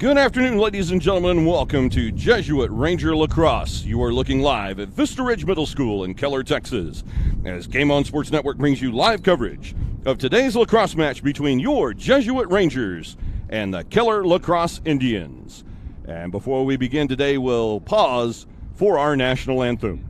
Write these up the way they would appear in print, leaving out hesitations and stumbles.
Good afternoon, ladies and gentlemen. Welcome to Jesuit Ranger Lacrosse. You are looking live at Vista Ridge Middle School in Keller, Texas, as Game On Sports Network brings you live coverage of today's lacrosse match between your Jesuit Rangers and the Keller Lacrosse Indians. And before we begin today, we'll pause for our national anthem.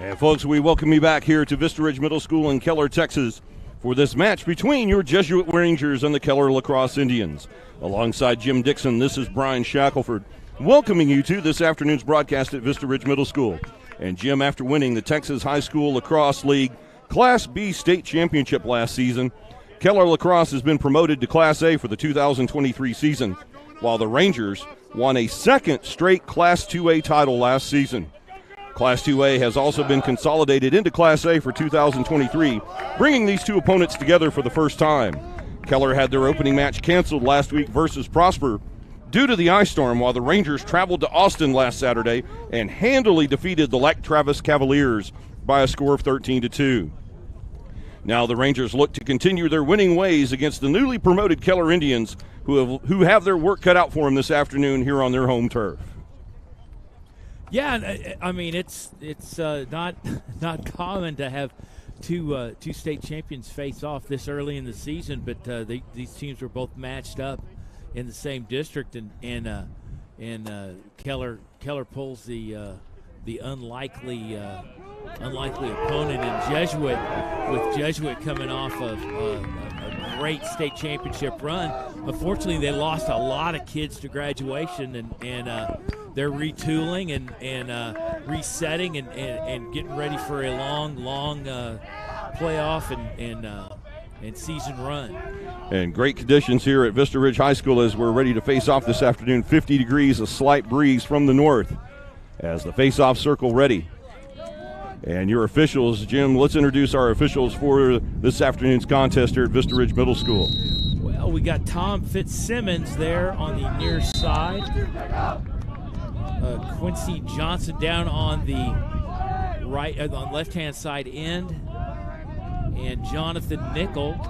And folks, we welcome you back here to Vista Ridge Middle School in Keller, Texas, for this match between your Jesuit Rangers and the Keller Lacrosse Indians. Alongside Jim Dixon, this is Brian Shackelford, welcoming you to this afternoon's broadcast at Vista Ridge Middle School. And Jim, after winning the Texas High School Lacrosse League Class B State Championship last season, Keller Lacrosse has been promoted to Class A for the 2023 season, while the Rangers won a second straight Class 2A title last season. Class 2A has also been consolidated into Class A for 2023, bringing these two opponents together for the first time. Keller had their opening match canceled last week versus Prosper due to the ice storm, while the Rangers traveled to Austin last Saturday and handily defeated the Lake Travis Cavaliers by a score of 13-2. Now the Rangers look to continue their winning ways against the newly promoted Keller Indians, who have their work cut out for them this afternoon here on their home turf. Yeah, I mean it's not common to have two state champions face off this early in the season, but these teams were both matched up in the same district, and Keller pulls the unlikely opponent in Jesuit, with Jesuit coming off of a great state championship run. Unfortunately, they lost a lot of kids to graduation, and they're retooling and resetting and getting ready for a long playoff and season run. And great conditions here at Vista Ridge High School as we're ready to face off this afternoon. 50 degrees, a slight breeze from the north as the face-off circle ready. And your officials, Jim, let's introduce our officials for this afternoon's contest here at Vista Ridge Middle School. Well, we got Tom Fitzsimmons there on the near side. Quincy Johnson down on the right, on left-hand side end, and Jonathan Nichols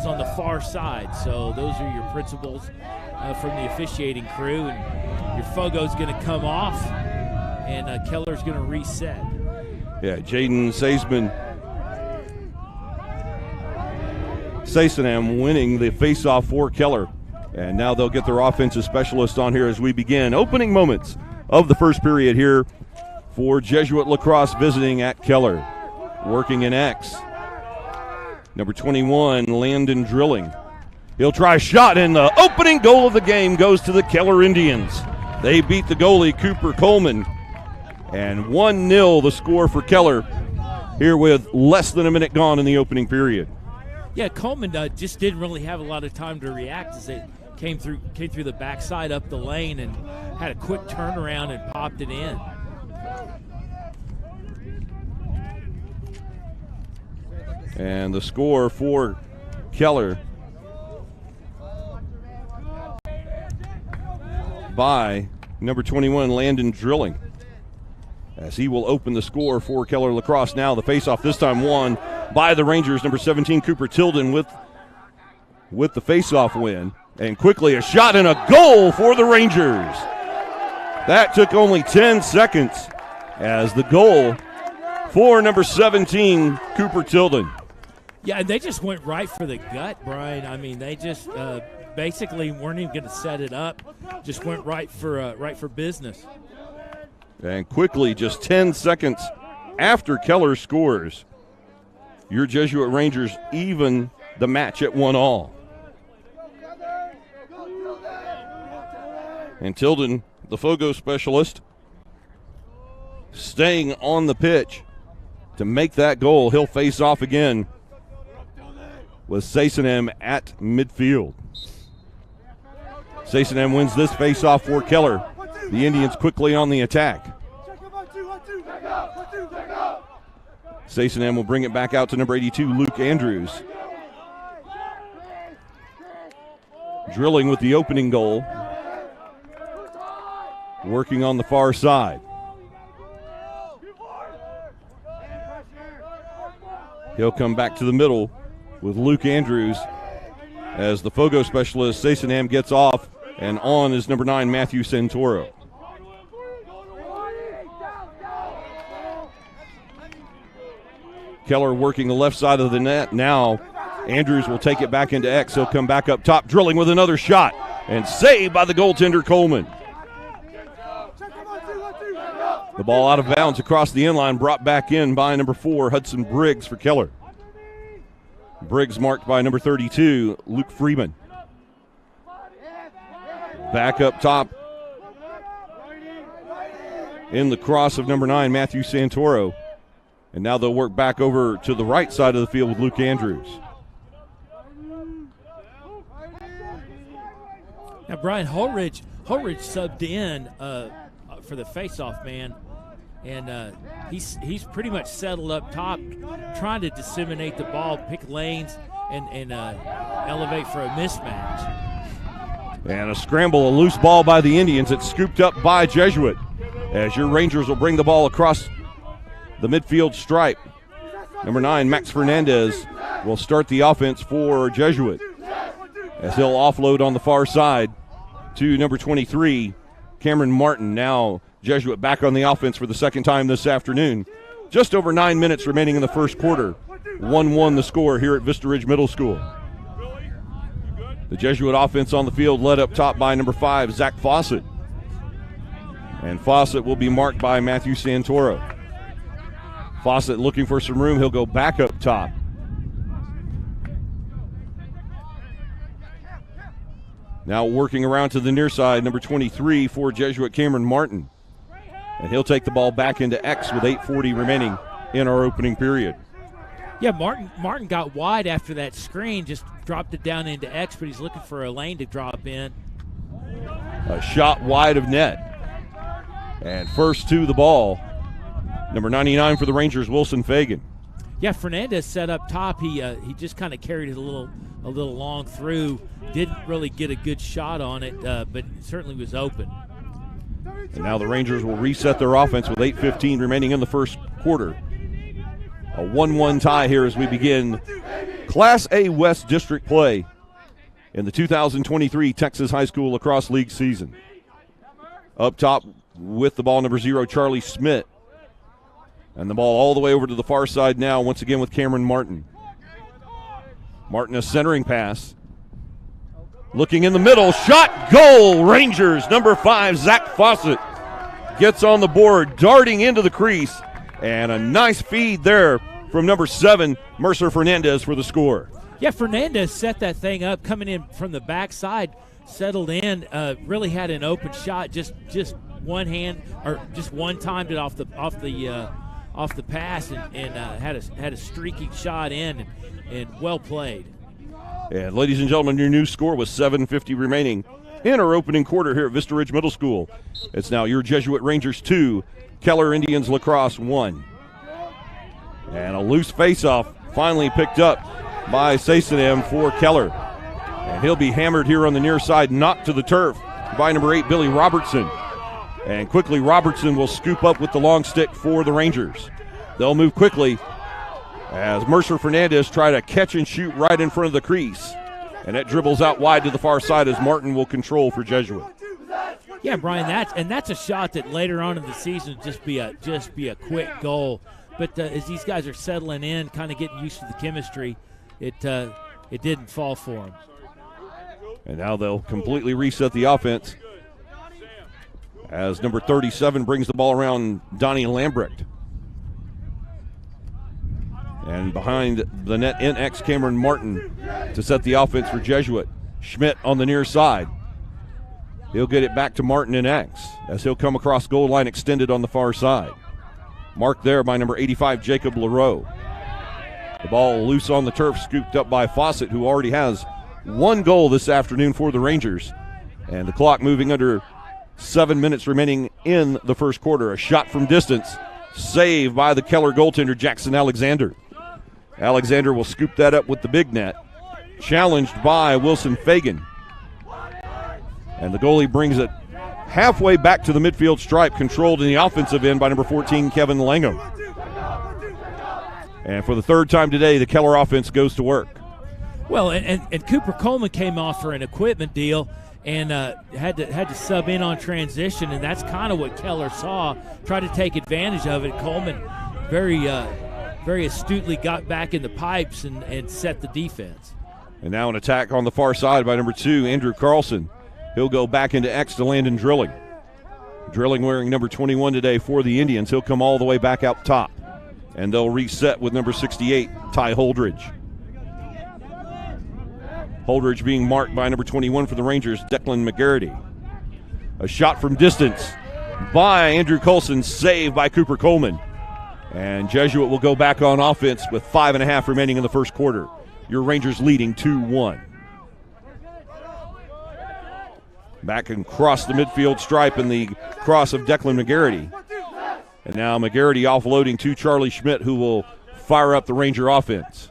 on the far side. So those are your principals from the officiating crew, and your Fogo's going to come off, and Keller's going to reset. Yeah, Jaden Saisanam winning the face-off for Keller. And now they'll get their offensive specialist on here as we begin. Opening moments of the first period here for Jesuit Lacrosse visiting at Keller. Working in X. Number 21, Landon Drilling. He'll try a shot, and the opening goal of the game goes to the Keller Indians. They beat the goalie, Cooper Coleman. And 1-0 the score for Keller here with less than a minute gone in the opening period. Yeah, Coleman just didn't really have a lot of time to react as they came through the backside up the lane and had a quick turnaround and popped it in. And the score for Keller by number 21, Landon Drilling, as he will open the score for Keller Lacrosse. Now the faceoff, this time won by the Rangers. Number 17, Cooper Tilden with the faceoff win. And quickly a shot and a goal for the Rangers. That took only 10 seconds as the goal for number 17, Cooper Tilden. Yeah, they just went right for the gut, Brian. I mean, they just basically weren't even going to set it up. Just went right for business. And quickly, just 10 seconds after Keller scores, your Jesuit Rangers even the match at 1-1. And Tilden, the Fogo specialist, staying on the pitch to make that goal. He'll face off again with Sassonem at midfield. Sassonem wins this face-off for Keller. The Indians quickly on the attack. Sassonem will bring it back out to number 82, Luke Andrews. Drilling with the opening goal. Working on the far side. He'll come back to the middle with Luke Andrews as the Fogo specialist, Sassonem, gets off, and on is number 9, Matthew Santoro. Keller working the left side of the net. Now Andrews will take it back into X. He'll come back up top, drilling with another shot, and saved by the goaltender, Coleman. The ball out of bounds across the inline, brought back in by number 4, Hudson Briggs for Keller. Briggs marked by number 32, Luke Freeman. Back up top in the cross of number 9, Matthew Santoro. And now they'll work back over to the right side of the field with Luke Andrews. Now, Brian, Holridge subbed in for the faceoff man, and he's pretty much settled up top, trying to disseminate the ball, pick lanes, and elevate for a mismatch. And a scramble, a loose ball by the Indians. It's scooped up by Jesuit as your Rangers will bring the ball across the midfield stripe. Number 9, Max Fernandez, will start the offense for Jesuit as he'll offload on the far side to number 23, Cameron Martin. Now Jesuit back on the offense for the second time this afternoon. Just over 9 minutes remaining in the first quarter. 1-1 the score here at Vista Ridge Middle School. The Jesuit offense on the field led up top by number 5, Zach Fawcett. And Fawcett will be marked by Matthew Santoro. Fawcett looking for some room. He'll go back up top. Now working around to the near side, number 23 for Jesuit, Cameron Martin. And he'll take the ball back into X with 8:40 remaining in our opening period. Yeah, Martin got wide after that screen, just dropped it down into X, but he's looking for a lane to drop in. A shot wide of net. And first to the ball, number 99 for the Rangers, Wilson Fagan. Yeah, Fernandez set up top. He just kind of carried it a little long through. Didn't really get a good shot on it, but it certainly was open. And now the Rangers will reset their offense with 8:15 remaining in the first quarter. A 1-1 tie here as we begin Class A West District play in the 2023 Texas High School Lacrosse League season. Up top with the ball, number 0, Charlie Smith. And the ball all the way over to the far side now, once again with Cameron Martin. Martin, a centering pass. Looking in the middle, shot, goal, Rangers. Number 5, Zach Fawcett gets on the board, darting into the crease. And a nice feed there from number 7, Mercer Fernandez for the score. Yeah, Fernandez set that thing up, coming in from the backside, settled in, really had an open shot, just one hand, or just one timed it off the pass, and had a streaking shot in, and well played. And ladies and gentlemen, your new score was 7:50 remaining in our opening quarter here at Vista Ridge Middle School. It's now your Jesuit Rangers 2, Keller Indians Lacrosse 1. And a loose faceoff finally picked up by Sassonem for Keller. And he'll be hammered here on the near side, knocked to the turf by number 8, Billy Robertson. And quickly Robertson will scoop up with the long stick for the Rangers. They'll move quickly as Mercer Fernandez try to catch and shoot right in front of the crease. And that dribbles out wide to the far side as Martin will control for Jesuit. Yeah, Brian, that's a shot that later on in the season just be a quick goal. But as these guys are settling in, kind of getting used to the chemistry, it didn't fall for them. And now they'll completely reset the offense as number 37 brings the ball around Donnie Lambrecht. And behind the net, NX Cameron Martin to set the offense for Jesuit. Schmidt on the near side. He'll get it back to Martin and X as he'll come across goal line extended on the far side. Marked there by number 85, Jacob Leroux. The ball loose on the turf, scooped up by Fawcett, who already has one goal this afternoon for the Rangers. And the clock moving under 7 minutes remaining in the first quarter. A shot from distance, saved by the Keller goaltender, Jackson Alexander. Alexander will scoop that up with the big net. Challenged by Wilson Fagan. And the goalie brings it halfway back to the midfield stripe, controlled in the offensive end by number 14, Kevin Langham. And for the third time today, the Keller offense goes to work. Well, and Cooper Coleman came off for an equipment deal and had to sub in on transition, and that's kind of what Keller saw, tried to take advantage of it. Coleman very astutely got back in the pipes and set the defense. And now an attack on the far side by number 2, Andrew Carlson. He'll go back into X to Landon Drilling. Drilling wearing number 21 today for the Indians. He'll come all the way back out top. And they'll reset with number 68, Ty Holdridge. Holdridge being marked by number 21 for the Rangers, Declan McGarity. A shot from distance by Andrew Coulson, saved by Cooper Coleman. And Jesuit will go back on offense with 5.5 remaining in the first quarter. Your Rangers leading 2-1. Back and cross the midfield stripe in the cross of Declan McGarity. And now McGarity offloading to Charlie Schmidt, who will fire up the Ranger offense.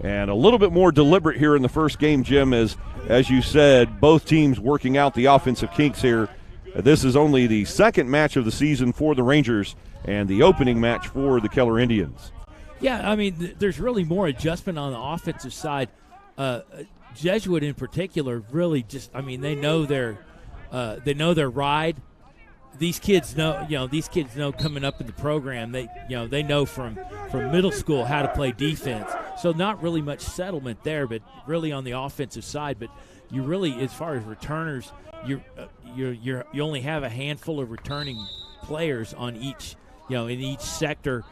And a little bit more deliberate here in the first game, Jim, as you said, both teams working out the offensive kinks here. This is only the second match of the season for the Rangers and the opening match for the Keller Indians. Yeah, I mean, there's really more adjustment on the offensive side. Jesuit in particular really just, I mean, they know their ride. These kids know coming up in the program, they know from middle school how to play defense. So not really much settlement there, but really on the offensive side. But you really, as far as returners, you only have a handful of returning players on each, in each sector,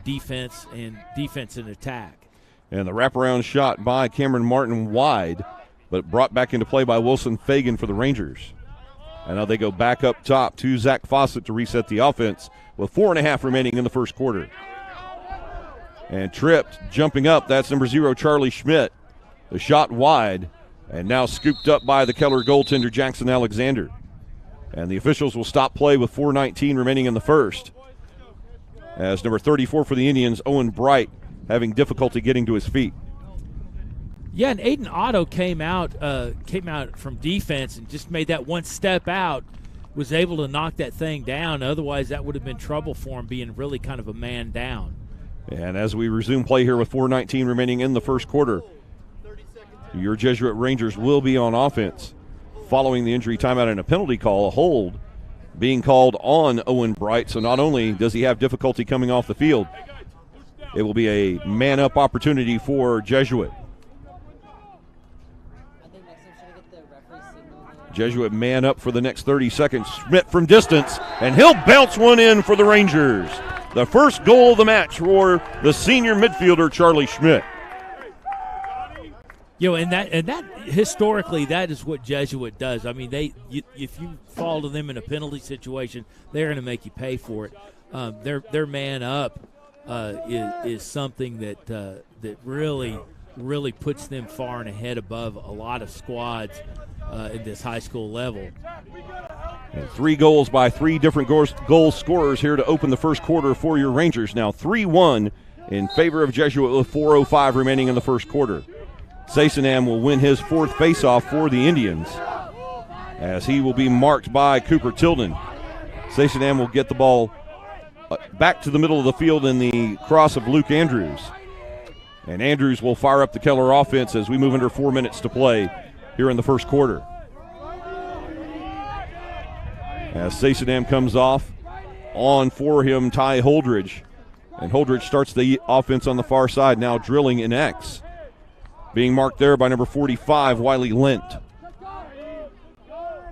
defense and attack. And the wraparound shot by Cameron Martin wide, but brought back into play by Wilson Fagan for the Rangers. And now they go back up top to Zach Fawcett to reset the offense with 4.5 remaining in the first quarter. And tripped, jumping up, that's number 0, Charlie Schmidt. The shot wide, and now scooped up by the Keller goaltender, Jackson Alexander. And the officials will stop play with 4:19 remaining in the first. As number 34 for the Indians, Owen Bright, having difficulty getting to his feet. Yeah, and Aiden Otto came out from defense and just made that one step out, was able to knock that thing down. Otherwise, that would have been trouble for him, being really kind of a man down. And as we resume play here with 4:19 remaining in the first quarter, your Jesuit Rangers will be on offense following the injury timeout and a penalty call, a hold being called on Owen Bright. So not only does he have difficulty coming off the field, it will be a man-up opportunity for Jesuit. Jesuit man up for the next 30 seconds. Schmidt from distance, and he'll bounce one in for the Rangers. The first goal of the match for the senior midfielder, Charlie Schmidt. And that historically, that is what Jesuit does. I mean, if you fall to them in a penalty situation, they're going to make you pay for it. Their man up is something that really puts them far and ahead above a lot of squads at this high school level. And 3 goals by 3 different goal scorers here to open the first quarter for your Rangers. Now 3-1 in favor of Jesuit with 4:05 remaining in the first quarter. Sasonam will win his fourth faceoff for the Indians, as he will be marked by Cooper Tilden. Sasonam will get the ball back to the middle of the field in the cross of Luke Andrews. And Andrews will fire up the Keller offense as we move under 4 minutes to play here in the first quarter. As Sasonam comes off, on for him, Ty Holdridge. And Holdridge starts the offense on the far side, now drilling in X. Being marked there by number 45, Wiley Lent.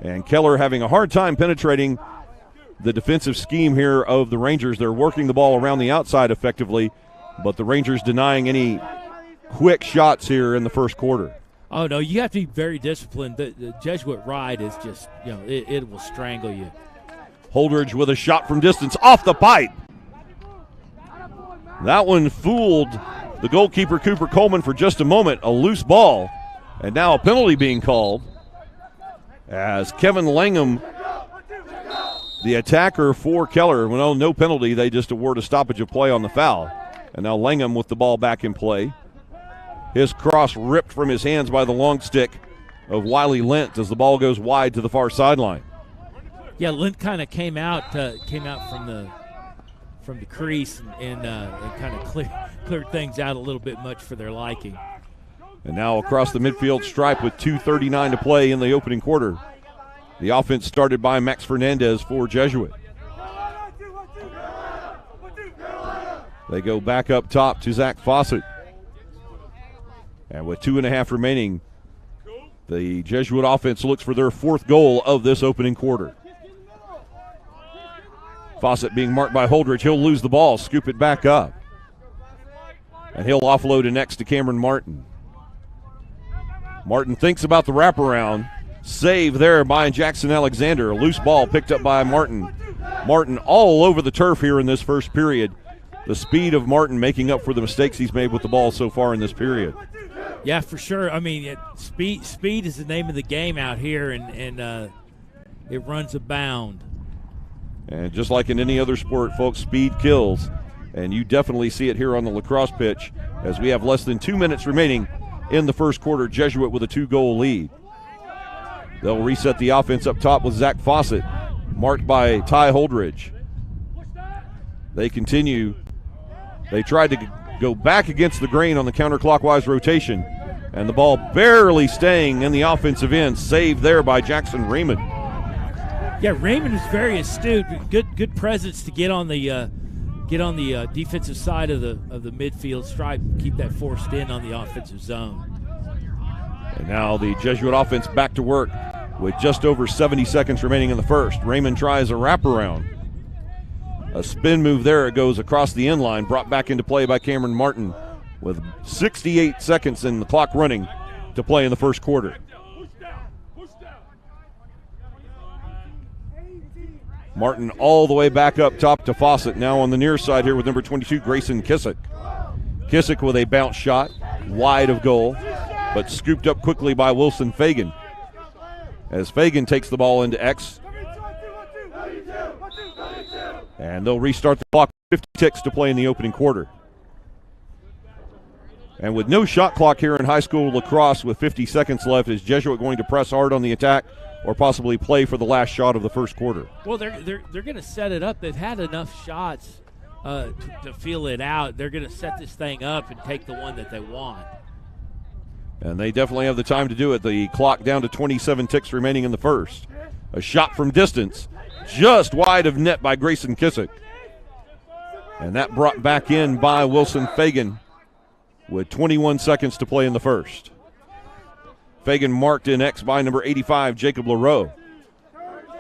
And Keller having a hard time penetrating the defensive scheme here of the Rangers. They're working the ball around the outside effectively, but the Rangers denying any quick shots here in the first quarter. Oh, no, you have to be very disciplined. The Jesuit ride is just, it will strangle you. Holdridge with a shot from distance off the pipe. That one fooled the goalkeeper, Cooper Coleman, for just a moment. A loose ball, and now a penalty being called as Kevin Langham, the attacker for Keller, well, no penalty. They just award a stoppage of play on the foul. And now Langham with the ball back in play. His cross ripped from his hands by the long stick of Wiley Lent as the ball goes wide to the far sideline. Yeah, Lent kind of came out from the crease and kind of cleared things out a little bit much for their liking. And now across the midfield stripe with 2:39 to play in the opening quarter. The offense started by Max Fernandez for Jesuit. They go back up top to Zach Fawcett. And with 2.5 remaining, the Jesuit offense looks for their fourth goal of this opening quarter. Fawcett being marked by Holdridge. He'll lose the ball, scoop it back up. And he'll offload it next to Cameron Martin. Martin thinks about the wraparound. Save there by Jackson Alexander. A loose ball picked up by Martin. Martin all over the turf here in this first period. The speed of Martin making up for the mistakes he's made with the ball so far in this period. Yeah, for sure. I mean, speed is the name of the game out here, and it runs abound. And just like in any other sport, folks, speed kills. And you definitely see it here on the lacrosse pitch as we have less than 2 minutes remaining in the first quarter. Jesuit with a 2-goal lead. They'll reset the offense up top with Zach Fawcett, marked by Ty Holdridge. They continue. They tried to go back against the grain on the counterclockwise rotation, and the ball barely staying in the offensive end, saved there by Jackson Raymond. Yeah, Raymond is very astute. Good presence to get on the defensive side of the midfield stripe, keep that forced in on the offensive zone. And now the Jesuit offense back to work with just over 70 seconds remaining in the first. Raymond tries a wraparound. A spin move there. It goes across the end line, brought back into play by Cameron Martin with 68 seconds in the clock running to play in the first quarter. Martin all the way back up top to Fawcett. Now on the near side here with number 22, Grayson Kissick. Kissick with a bounce shot, wide of goal, but scooped up quickly by Wilson Fagan. As Fagan takes the ball into X. And they'll restart the clock. 50 ticks to play in the opening quarter. And with no shot clock here in high school lacrosse with 50 seconds left, is Jesuit going to press hard on the attack or possibly play for the last shot of the first quarter? Well, they're going to set it up. They've had enough shots to feel it out. They're going to set this thing up and take the one that they want. And they definitely have the time to do it. The clock down to 27 ticks remaining in the first. A shot from distance, just wide of net by Grayson Kissick. And that brought back in by Wilson Fagan with 21 seconds to play in the first. Fagan marked in X by number 85, Jacob LaRoe.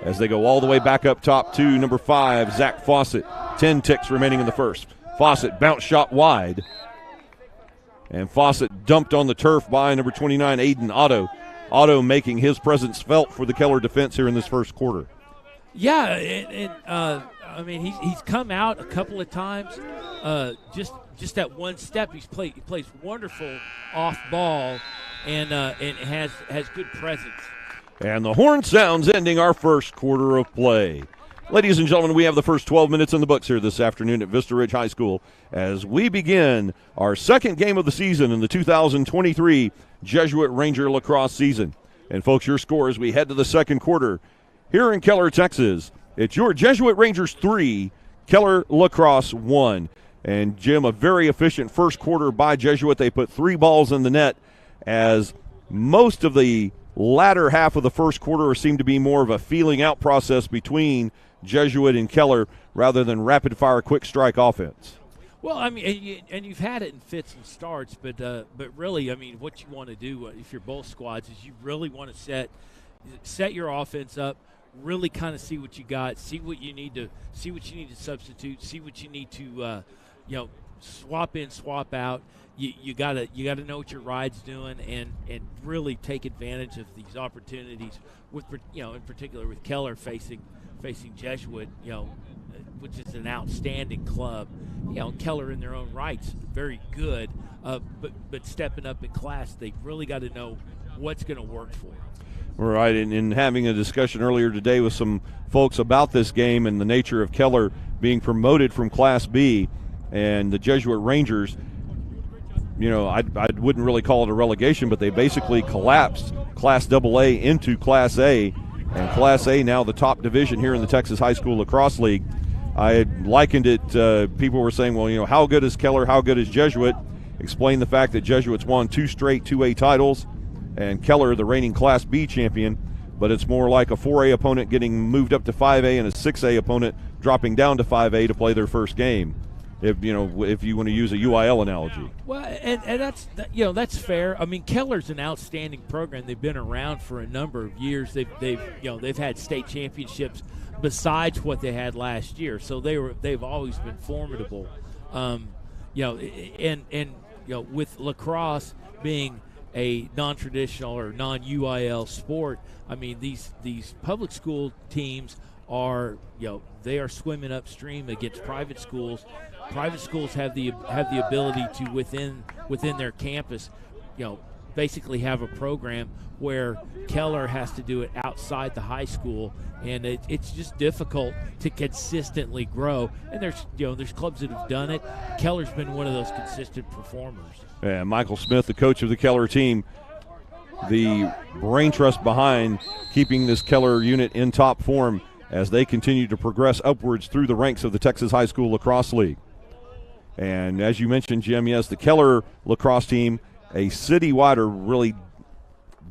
As they go all the way back up top to number 5, Zach Fawcett. 10 ticks remaining in the first. Fawcett bounce shot wide. And Fawcett dumped on the turf by number 29, Aiden Otto. Otto making his presence felt for the Keller defense here in this first quarter. Yeah, I mean, he's come out a couple of times. Just that one step, he plays wonderful off ball, and has good presence. And the horn sounds ending our first quarter of play. Ladies and gentlemen, we have the first 12 minutes in the books here this afternoon at Vista Ridge High School as we begin our second game of the season in the 2023 Jesuit Ranger lacrosse season. And, folks, your score as we head to the second quarter here in Keller, Texas. It's your Jesuit Rangers 3, Keller Lacrosse 1. And, Jim, a very efficient first quarter by Jesuit. They put 3 balls in the net as most of the latter half of the first quarter seemed to be more of a feeling out process between Jesuit and Keller rather than rapid-fire, quick-strike offense. Well, I mean, and you've had it in fits and starts, but really, I mean, what you want to do if you're both squads is you really want to set your offense up, really kind of see what you got, see what you need to substitute, see what you need to swap in, swap out. You gotta know what your ride's doing and really take advantage of these opportunities with in particular with Keller facing Jesuit, which is an outstanding club. Keller in their own rights, very good, but stepping up in class, they really got to know what's going to work for them. Right, and in having a discussion earlier today with some folks about this game and the nature of Keller being promoted from Class B and the Jesuit Rangers, I wouldn't really call it a relegation, but they basically collapsed Class AA into Class A, and Class A now the top division here in the Texas High School Lacrosse League. I had likened it, people were saying, well, how good is Keller, how good is Jesuit? Explain the fact that Jesuit's won 2 straight 2A titles, and Keller the reigning Class B champion, but it's more like a 4A opponent getting moved up to 5A and a 6A opponent dropping down to 5A to play their first game. If you want to use a UIL analogy. Well, and that's fair. I mean, Keller's an outstanding program. They've been around for a number of years. They've had state championships besides what they had last year. So they've always been formidable. With lacrosse being a non-traditional or non-UIL sport, I mean these public school teams are they are swimming upstream against private schools. Private schools have the ability to within their campus, basically have a program where Keller has to do it outside the high school, and it's just difficult to consistently grow. And there's clubs that have done it. Keller's been one of those consistent performers. Yeah, Michael Smith, the coach of the Keller team, the brain trust behind keeping this Keller unit in top form as they continue to progress upwards through the ranks of the Texas High School Lacrosse League. And as you mentioned, Jim, yes, the Keller lacrosse team, a citywide or really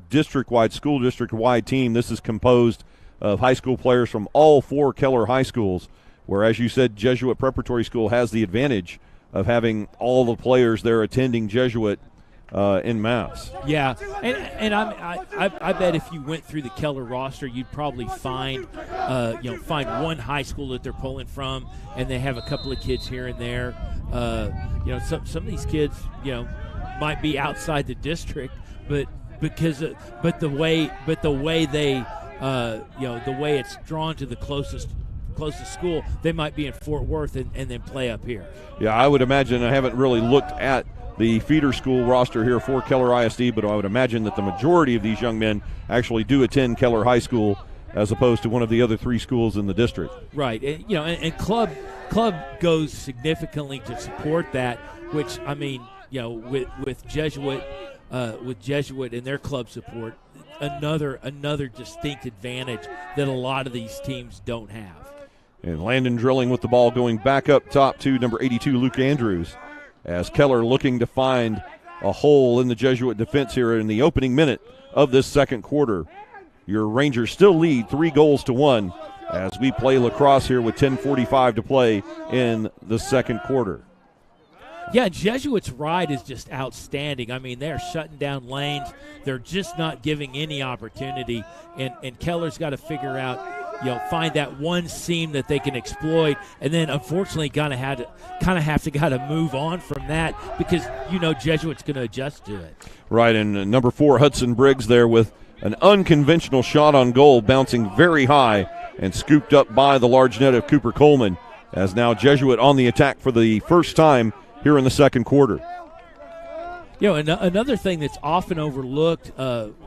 district-wide, school district-wide team. This is composed of high school players from all 4 Keller high schools, where, as you said, Jesuit Preparatory School has the advantage of having all the players there attending Jesuit en masse. Yeah, and I bet if you went through the Keller roster, you'd probably find one high school that they're pulling from, and they have a couple of kids here and there. Some of these kids, might be outside the district, but the way it's drawn to the closest school, they might be in Fort Worth and then play up here. Yeah, I would imagine. I haven't really looked at the feeder school roster here for Keller ISD, but I would imagine that the majority of these young men actually do attend Keller High School as opposed to one of the other 3 schools in the district. Right, and club goes significantly to support that, which, I mean, with Jesuit and their club support, another distinct advantage that a lot of these teams don't have. And Landon Drilling with the ball going back up top to number 82, Luke Andrews, as Keller looking to find a hole in the Jesuit defense here in the opening minute of this second quarter. Your Rangers still lead 3-1 as we play lacrosse here with 10:45 to play in the second quarter. Yeah, Jesuit's ride is just outstanding. I mean, they're shutting down lanes. They're just not giving any opportunity. And Keller's got to figure out, find that one seam that they can exploit. And then, unfortunately, got to move on from that because, Jesuit's going to adjust to it. Right, and number 4, Hudson Briggs there with an unconventional shot on goal, bouncing very high and scooped up by the large net of Cooper Coleman, as now Jesuit on the attack for the first time here in the second quarter. Another thing that's often overlooked,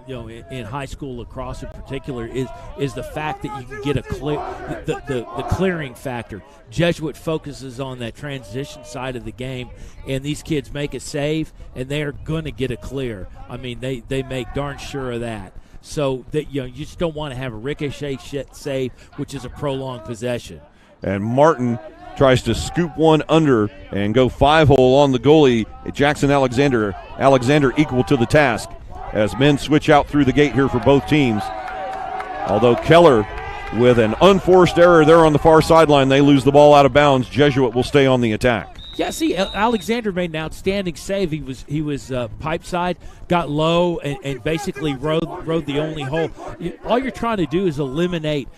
in high school lacrosse in particular, is the fact that you can get the clearing factor. Jesuit focuses on that transition side of the game, and these kids make a save, and they are going to get a clear. I mean, they make darn sure of that. So that you just don't want to have a ricochet save, which is a prolonged possession. And Martin tries to scoop one under and go 5-hole on the goalie, Jackson Alexander. Alexander equal to the task as men switch out through the gate here for both teams. Although Keller, with an unforced error there on the far sideline, they lose the ball out of bounds. Jesuit will stay on the attack. Yeah, see, Alexander made an outstanding save. He was pipe side, got low, and basically rode the only hole. All you're trying to do is eliminate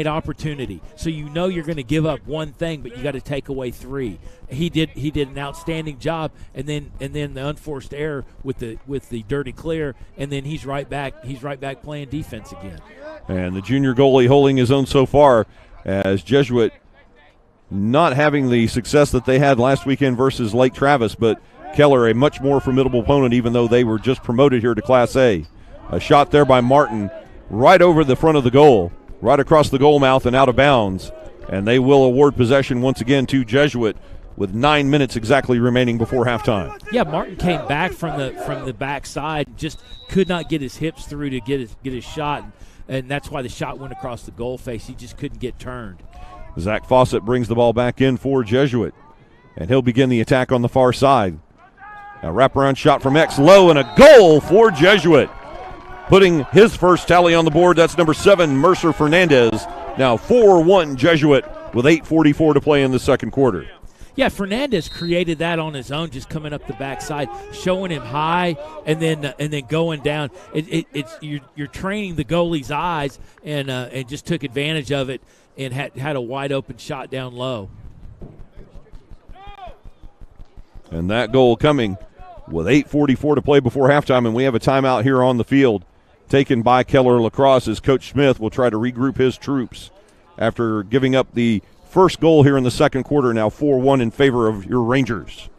opportunity. So you're going to give up one thing, but you got to take away three. He did an outstanding job, and then the unforced error with the dirty clear, and then he's right back playing defense again. And the junior goalie holding his own so far, as Jesuit not having the success that they had last weekend versus Lake Travis, but Keller a much more formidable opponent, even though they were just promoted here to Class A. A shot there by Martin right over the front of the goal, right across the goal mouth and out of bounds. And they will award possession once again to Jesuit with 9 minutes exactly remaining before halftime. Yeah, Martin came back from the backside, just could not get his hips through to get his shot, and that's why the shot went across the goal face. He just couldn't get turned. Zach Fawcett brings the ball back in for Jesuit, and he'll begin the attack on the far side. A wraparound shot from X low, and a goal for Jesuit. Putting his first tally on the board, that's number 7, Mercer Fernandez. Now 4-1 Jesuit with 8:44 to play in the second quarter. Yeah, Fernandez created that on his own, just coming up the backside, showing him high, and then going down. You're training the goalie's eyes, and just took advantage of it, and had a wide open shot down low. And that goal coming with 8:44 to play before halftime, and we have a timeout here on the field taken by Keller Lacrosse as Coach Smith will try to regroup his troops after giving up the first goal here in the second quarter, now 4-1 in favor of your Rangers.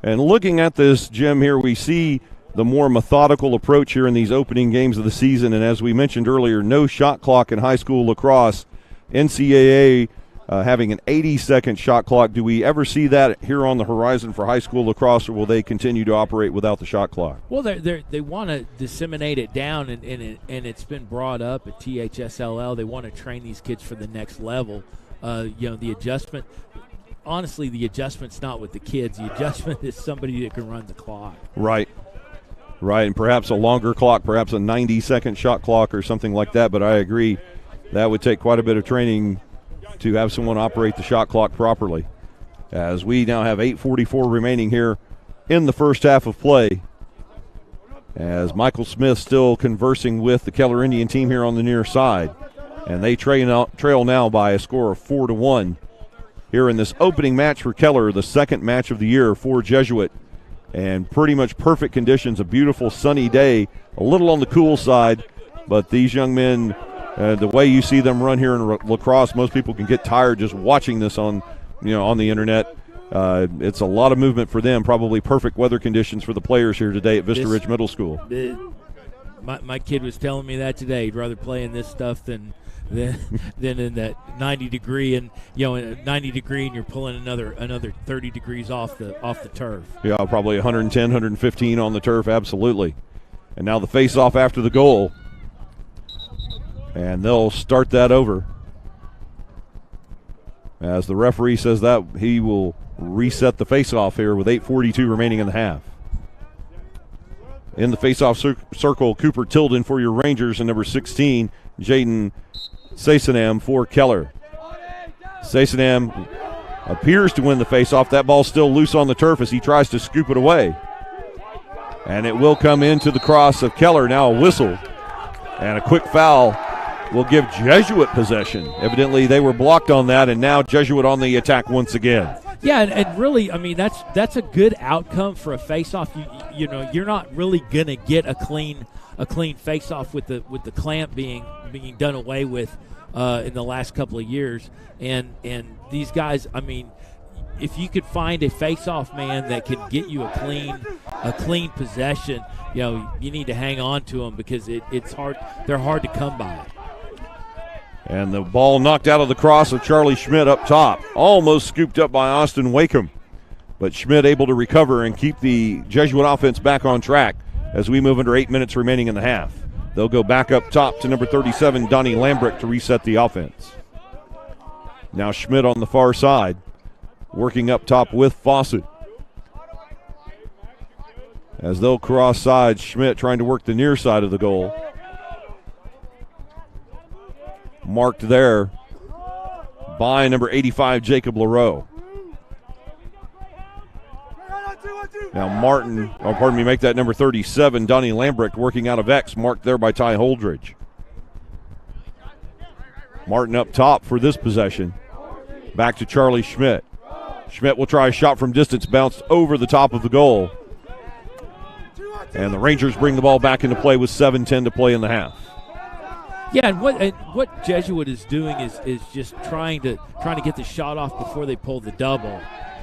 And looking at this, Jim, here we see the more methodical approach here in these opening games of the season. And as we mentioned earlier, no shot clock in high school lacrosse. NCAA having an 80-second shot clock. Do we ever see that here on the horizon for high school lacrosse, or will they continue to operate without the shot clock? Well, they want to disseminate it down, and it's been brought up at THSLL. They want to train these kids for the next level. The adjustment. Honestly, the adjustment's not with the kids. The adjustment is somebody that can run the clock. Right, and perhaps a longer clock, perhaps a 90-second shot clock or something like that. But I agree, that would take quite a bit of training to have someone operate the shot clock properly. As we now have 8:44 remaining here in the first half of play, as Michael Smith still conversing with the Keller Indian team here on the near side. And they trail now by a score of 4-1 here in this opening match for Keller, the second match of the year for Jesuit. And pretty much perfect conditions, a beautiful sunny day, a little on the cool side, but these young men, the way you see them run here in lacrosse, most people can get tired just watching this on the internet. It's a lot of movement for them, probably perfect weather conditions for the players here today at Vista Ridge Middle School. My kid was telling me that today. He'd rather play in this stuff than in that 90 degree, and 90 degree, and you're pulling another 30 degrees off the turf. Yeah, probably 110, 115 on the turf, absolutely. And now the face-off after the goal, and they'll start that over. As the referee says that he will reset the face-off here with 8:42 remaining in the half. In the face-off circle, Cooper Tilden for your Rangers, and number 16, Jaden Sasonam for Keller. Sasonam appears to win the face-off. That ball's still loose on the turf as he tries to scoop it away. And it will come into the cross of Keller. Now a whistle and a quick foul will give Jesuit possession. Evidently they were blocked on that, and now Jesuit on the attack once again. Yeah, and really, I mean, that's a good outcome for a face-off. You're not really going to get a clean face-off with the clamp being done away with in the last couple of years. And these guys, I mean, if you could find a face-off man that can get you a clean possession, you need to hang on to them because it's hard. They're hard to come by. And the ball knocked out of the cross of Charlie Schmidt up top. Almost scooped up by Austin Wakeham. But Schmidt able to recover and keep the Jesuit offense back on track as we move under 8 minutes remaining in the half. They'll go back up top to number 37, Donnie Lambrick, to reset the offense. Now Schmidt on the far side, working up top with Fawcett. As they'll cross sides, Schmidt trying to work the near side of the goal. Marked there by number 85, Jacob LaRoe. Now make that number 37, Donnie Lambrick, working out of X, marked there by Ty Holdridge. Martin up top for this possession. Back to Charlie Schmidt. Schmidt will try a shot from distance, bounced over the top of the goal. And the Rangers bring the ball back into play with 7:10 to play in the half. Yeah, and what Jesuit is doing is just trying to get the shot off before they pull the double.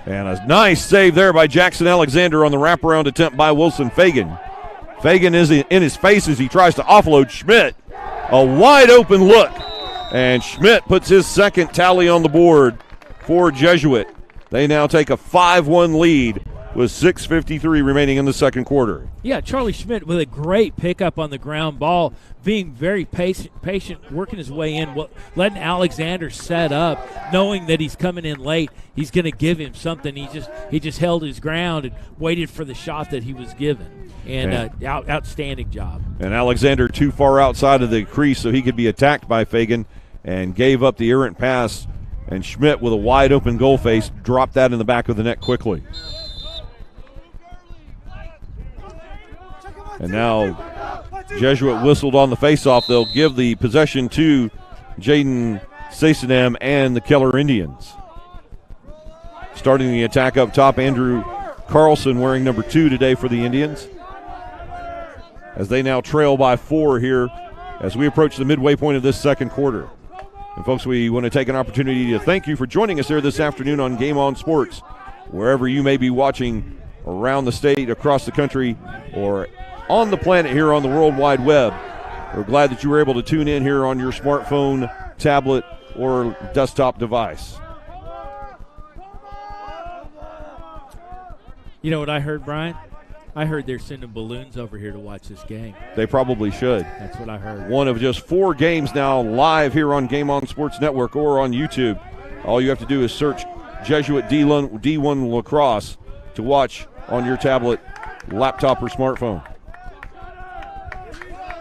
And a nice save there by Jackson Alexander on the wraparound attempt by Wilson Fagan. Fagan is in his face as he tries to offload Schmidt. A wide open look. And Schmidt puts his second tally on the board for Jesuit. They now take a 5-1 lead with 6:53 remaining in the second quarter. Yeah, Charlie Schmidt with a great pickup on the ground ball, being very patient, working his way in, letting Alexander set up, knowing that he's coming in late. He's going to give him something. He just held his ground and waited for the shot that he was given. And outstanding job. And Alexander too far outside of the crease so he could be attacked by Fagan and gave up the errant pass. And Schmidt with a wide open goal face dropped that in the back of the net quickly. And now Jesuit whistled on the faceoff. They'll give the possession to Jaden Sasanem and the Keller Indians. Starting the attack up top, Andrew Carlson wearing number 2 today for the Indians. As they now trail by 4 here as we approach the midway point of this second quarter. And folks, we want to take an opportunity to thank you for joining us here this afternoon on Game On Sports. Wherever you may be watching around the state, across the country, or on the planet here on the World Wide Web. We're glad that you were able to tune in here on your smartphone, tablet, or desktop device. You know what I heard, Brian? I heard they're sending balloons over here to watch this game. They probably should. That's what I heard. One of just 4 games now live here on Game On Sports Network or on YouTube. All you have to do is search Jesuit D1 Lacrosse to watch on your tablet, laptop, or smartphone.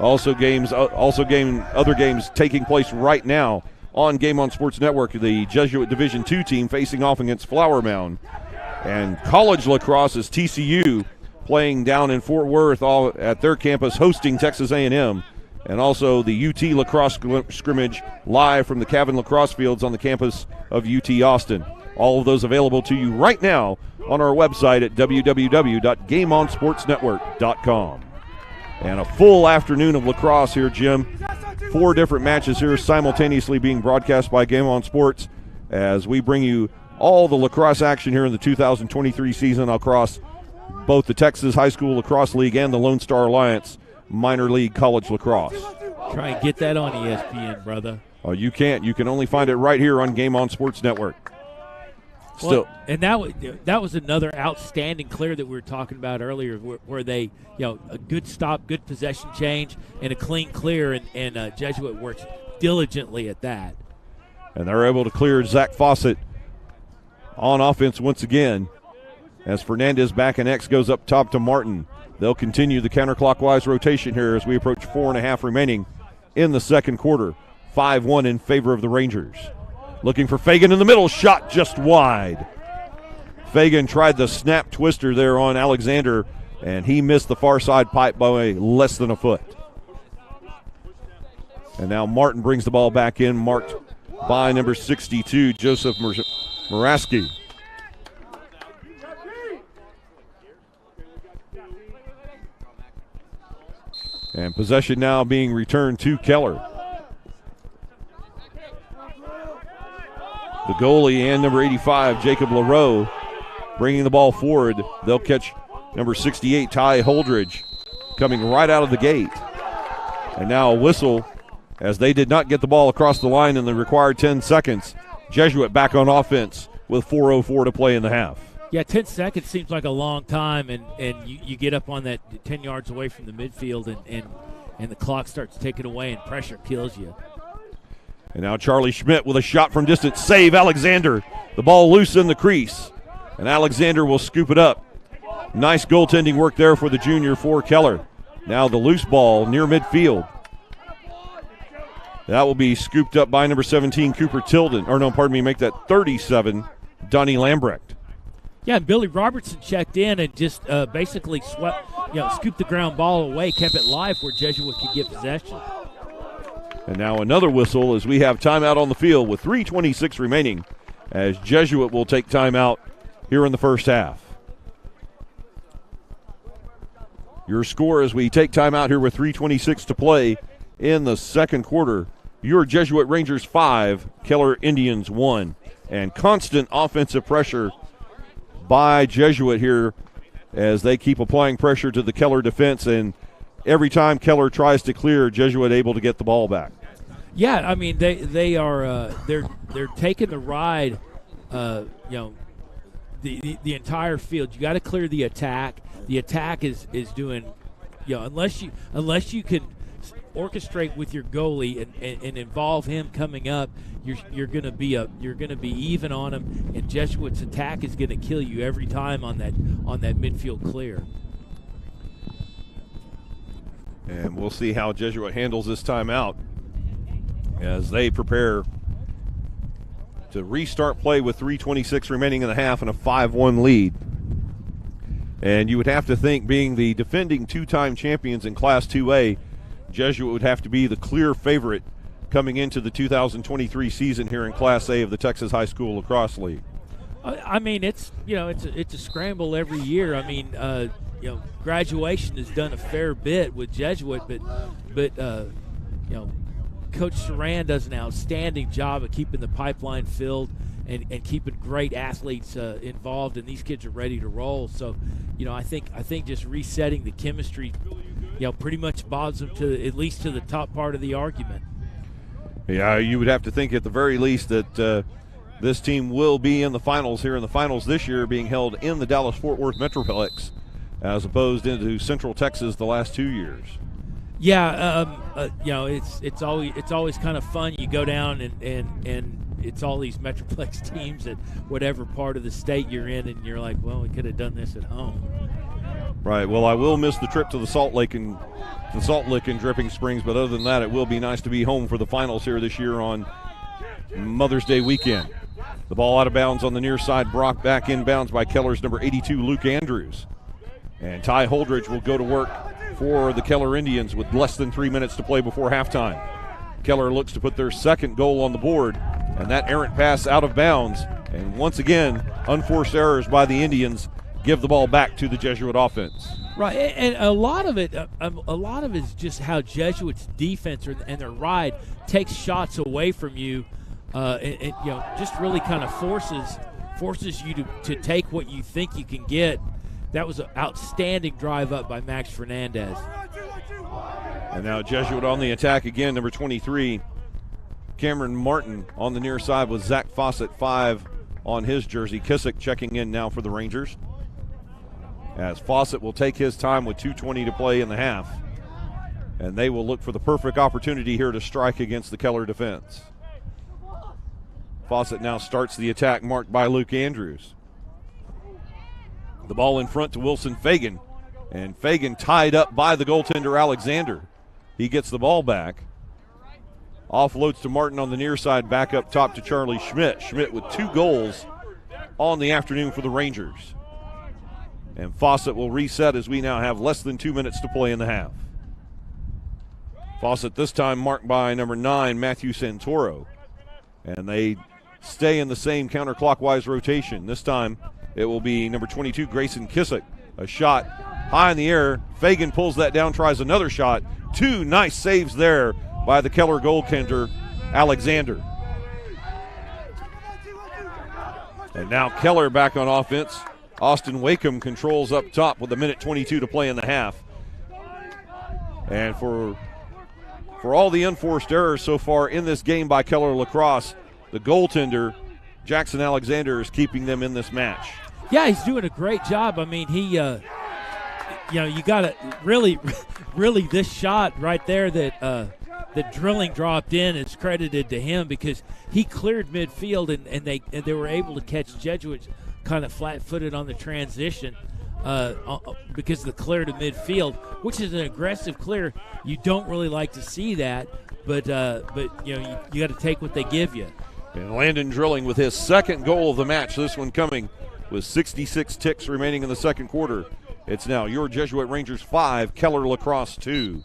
Other games taking place right now on Game On Sports Network. The Jesuit Division II team facing off against Flower Mound. And college lacrosse is TCU playing down in Fort Worth at their campus hosting Texas A&M. And also the UT lacrosse scrimmage live from the Cavan Lacrosse Fields on the campus of UT Austin. All of those available to you right now on our website at www.gameonsportsnetwork.com. And a full afternoon of lacrosse here, Jim. 4 different matches here simultaneously being broadcast by Game On Sports as we bring you all the lacrosse action here in the 2023 season across both the Texas High School Lacrosse League and the Lone Star Alliance Minor League College Lacrosse. Try and get that on ESPN, brother. Oh, you can't. You can only find it right here on Game On Sports Network. Still, well, and that was another outstanding clear that we were talking about earlier, where they, a good stop, good possession change, and a clean clear, and Jesuit works diligently at that. And they're able to clear Zach Fawcett on offense once again, as Fernandez back in X goes up top to Martin. They'll continue the counterclockwise rotation here as we approach 4.5 remaining in the second quarter. 5-1 in favor of the Rangers. Looking for Fagan in the middle, shot just wide. Fagan tried the snap twister there on Alexander, and he missed the far side pipe by less than a foot. And now Martin brings the ball back in, marked by number 62, Joseph Muraski. And possession now being returned to Keller. The goalie and number 85, Jacob LaRoe, bringing the ball forward. They'll catch number 68, Ty Holdridge, coming right out of the gate. And now a whistle as they did not get the ball across the line in the required 10 seconds. Jesuit back on offense with 4:04 to play in the half. Yeah, 10 seconds seems like a long time, and you get up on that 10 yards away from the midfield, and the clock starts ticking away, and pressure kills you. And now Charlie Schmidt with a shot from distance. Save Alexander. The ball loose in the crease, and Alexander will scoop it up. Nice goaltending work there for the junior for Keller. Now the loose ball near midfield. That will be scooped up by number 17, Cooper Tilden. Or no, pardon me, make that 37, Donnie Lambrecht. Yeah, and Billy Robertson checked in and just basically scooped the ground ball away, kept it live where Jesuit could get possession. And now another whistle as we have timeout on the field with 3:26 remaining as Jesuit will take timeout here in the first half. Your score as we take timeout here with 3:26 to play in the second quarter. Your Jesuit Rangers 5, Keller Indians 1. And constant offensive pressure by Jesuit here as they keep applying pressure to the Keller defense, and every time Keller tries to clear, Jesuit able to get the ball back. Yeah, I mean they are they're taking the ride, the entire field. You got to clear the attack. The attack is doing, unless you can orchestrate with your goalie and involve him coming up, you're going to be even on him, and Jesuit's attack is going to kill you every time on that midfield clear. And we'll see how Jesuit handles this timeout as they prepare to restart play with 3:26 remaining in the half and a 5-1 lead. And you would have to think, being the defending two-time champions in Class 2A, Jesuit would have to be the clear favorite coming into the 2023 season here in Class A of the Texas High School Lacrosse League. I mean, it's a scramble every year. I mean, graduation has done a fair bit with Jesuit, but Coach Saran does an outstanding job of keeping the pipeline filled and keeping great athletes involved, and these kids are ready to roll. So, I think just resetting the chemistry, pretty much bobs them to at least to the top part of the argument. Yeah, you would have to think at the very least that this team will be in the finals here in the finals this year, being held in the Dallas-Fort Worth Metroplex as opposed into Central Texas the last 2 years. Yeah, it's always kind of fun. You go down and it's all these Metroplex teams at whatever part of the state you're in, and you're like, well, we could have done this at home. Right. Well, I will miss the trip to the Salt Lick and Dripping Springs, but other than that, it will be nice to be home for the finals here this year on Mother's Day weekend. The ball out of bounds on the near side. Brock back inbounds by Keller's number 82, Luke Andrews. And Ty Holdridge will go to work for the Keller Indians with less than 3 minutes to play before halftime. Keller looks to put their second goal on the board, and that errant pass out of bounds. And once again, unforced errors by the Indians give the ball back to the Jesuit offense. Right, and a lot of it is just how Jesuit's defense and their ride takes shots away from you, and just really kind of forces you to take what you think you can get. That was an outstanding drive up by Max Fernandez. And now Jesuit on the attack again, number 23, Cameron Martin on the near side with Zach Fawcett, 5 on his jersey. Kissick checking in now for the Rangers, as Fawcett will take his time with 2:20 to play in the half. And they will look for the perfect opportunity here to strike against the Keller defense. Fawcett now starts the attack, marked by Luke Andrews. The ball in front to Wilson Fagan, and Fagan tied up by the goaltender Alexander. He gets the ball back. Offloads to Martin on the near side, back up top to Charlie Schmidt. Schmidt with 2 goals on the afternoon for the Rangers. And Fawcett will reset as we now have less than 2 minutes to play in the half. Fawcett this time marked by number 9, Matthew Santoro. And they stay in the same counterclockwise rotation. This time it will be number 22, Grayson Kissick. A shot high in the air. Fagan pulls that down, tries another shot. 2 nice saves there by the Keller goaltender, Alexander. And now Keller back on offense. Austin Wakeham controls up top with 1:22 to play in the half. And for all the unforced errors so far in this game by Keller Lacrosse, the goaltender, Jackson Alexander, is keeping them in this match. Yeah, he's doing a great job. I mean, he, you got to really this shot right there that Drilling dropped in is credited to him because he cleared midfield and they were able to catch Jesuit kind of flat-footed on the transition because of the clear to midfield, which is an aggressive clear. You don't really like to see that, but you got to take what they give you. And Landon Drilling with his second goal of the match, this one coming with 66 ticks remaining in the second quarter. It's now your Jesuit Rangers 5, Keller Lacrosse 2.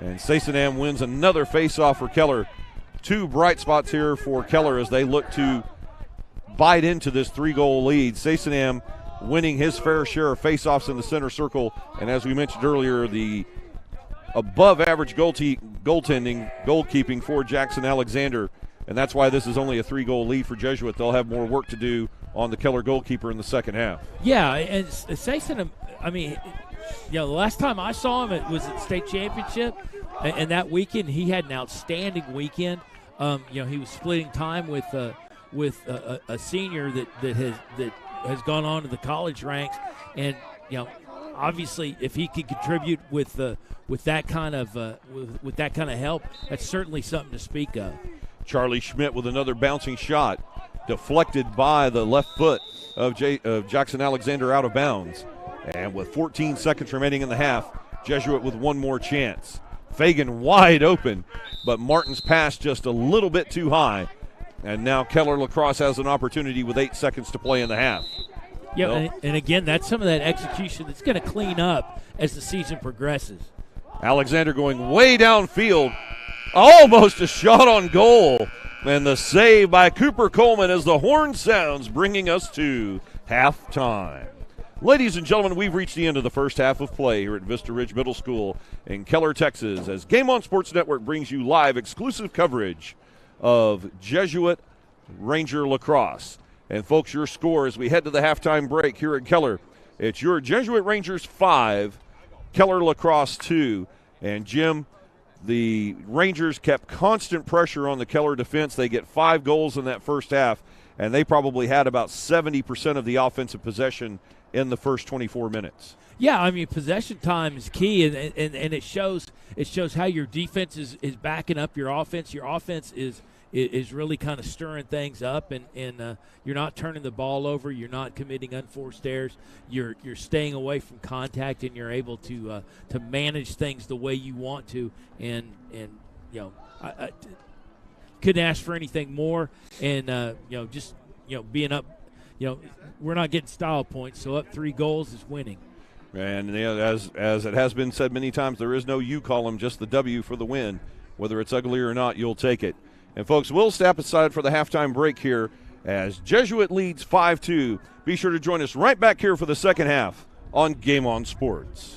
And Sasonam wins another face-off for Keller. Two bright spots here for Keller as they look to bite into this 3-goal lead. Sasonam winning his fair share of face-offs in the center circle. And as we mentioned earlier, the above-average goalkeeping for Jackson Alexander. And that's why this is only a 3-goal lead for Jesuit. They'll have more work to do on the Keller goalkeeper in the second half. Yeah, and Sasonam, I mean, the last time I saw him, it was at the state championship, and that weekend he had an outstanding weekend. He was splitting time with a senior that has gone on to the college ranks, and obviously if he could contribute with that kind of help, that's certainly something to speak of. Charlie Schmidt with another bouncing shot, deflected by the left foot of Jackson Alexander out of bounds. And with 14 seconds remaining in the half, Jesuit with one more chance. Fagan wide open, but Martin's pass just a little bit too high. And now Keller Lacrosse has an opportunity with 8 seconds to play in the half. Yeah, and again, that's some of that execution that's going to clean up as the season progresses. Alexander going way downfield, almost a shot on goal. And the save by Cooper Coleman as the horn sounds, bringing us to halftime. Ladies and gentlemen, we've reached the end of the first half of play here at Vista Ridge Middle School in Keller, Texas, as Game On Sports Network brings you live exclusive coverage of Jesuit Ranger Lacrosse. And folks, your score as we head to the halftime break here at Keller, it's your Jesuit Rangers 5, Keller Lacrosse 2. And Jim, the Rangers kept constant pressure on the Keller defense. They get 5 goals in that first half, and they probably had about 70% of the offensive possession in the first 24 minutes. Yeah, I mean, possession time is key, and it shows how your defense is backing up your offense. Your offense is really kind of stirring things up, and you're not turning the ball over. You're not committing unforced errors. You're staying away from contact, and you're able to manage things the way you want to. And I couldn't ask for anything more. And just being up. We're not getting style points, so up 3 goals is winning. And as it has been said many times, there is no U column, just the W for the win. Whether it's ugly or not, you'll take it. And, folks, we'll step aside for the halftime break here as Jesuit leads 5-2. Be sure to join us right back here for the second half on Game On Sports.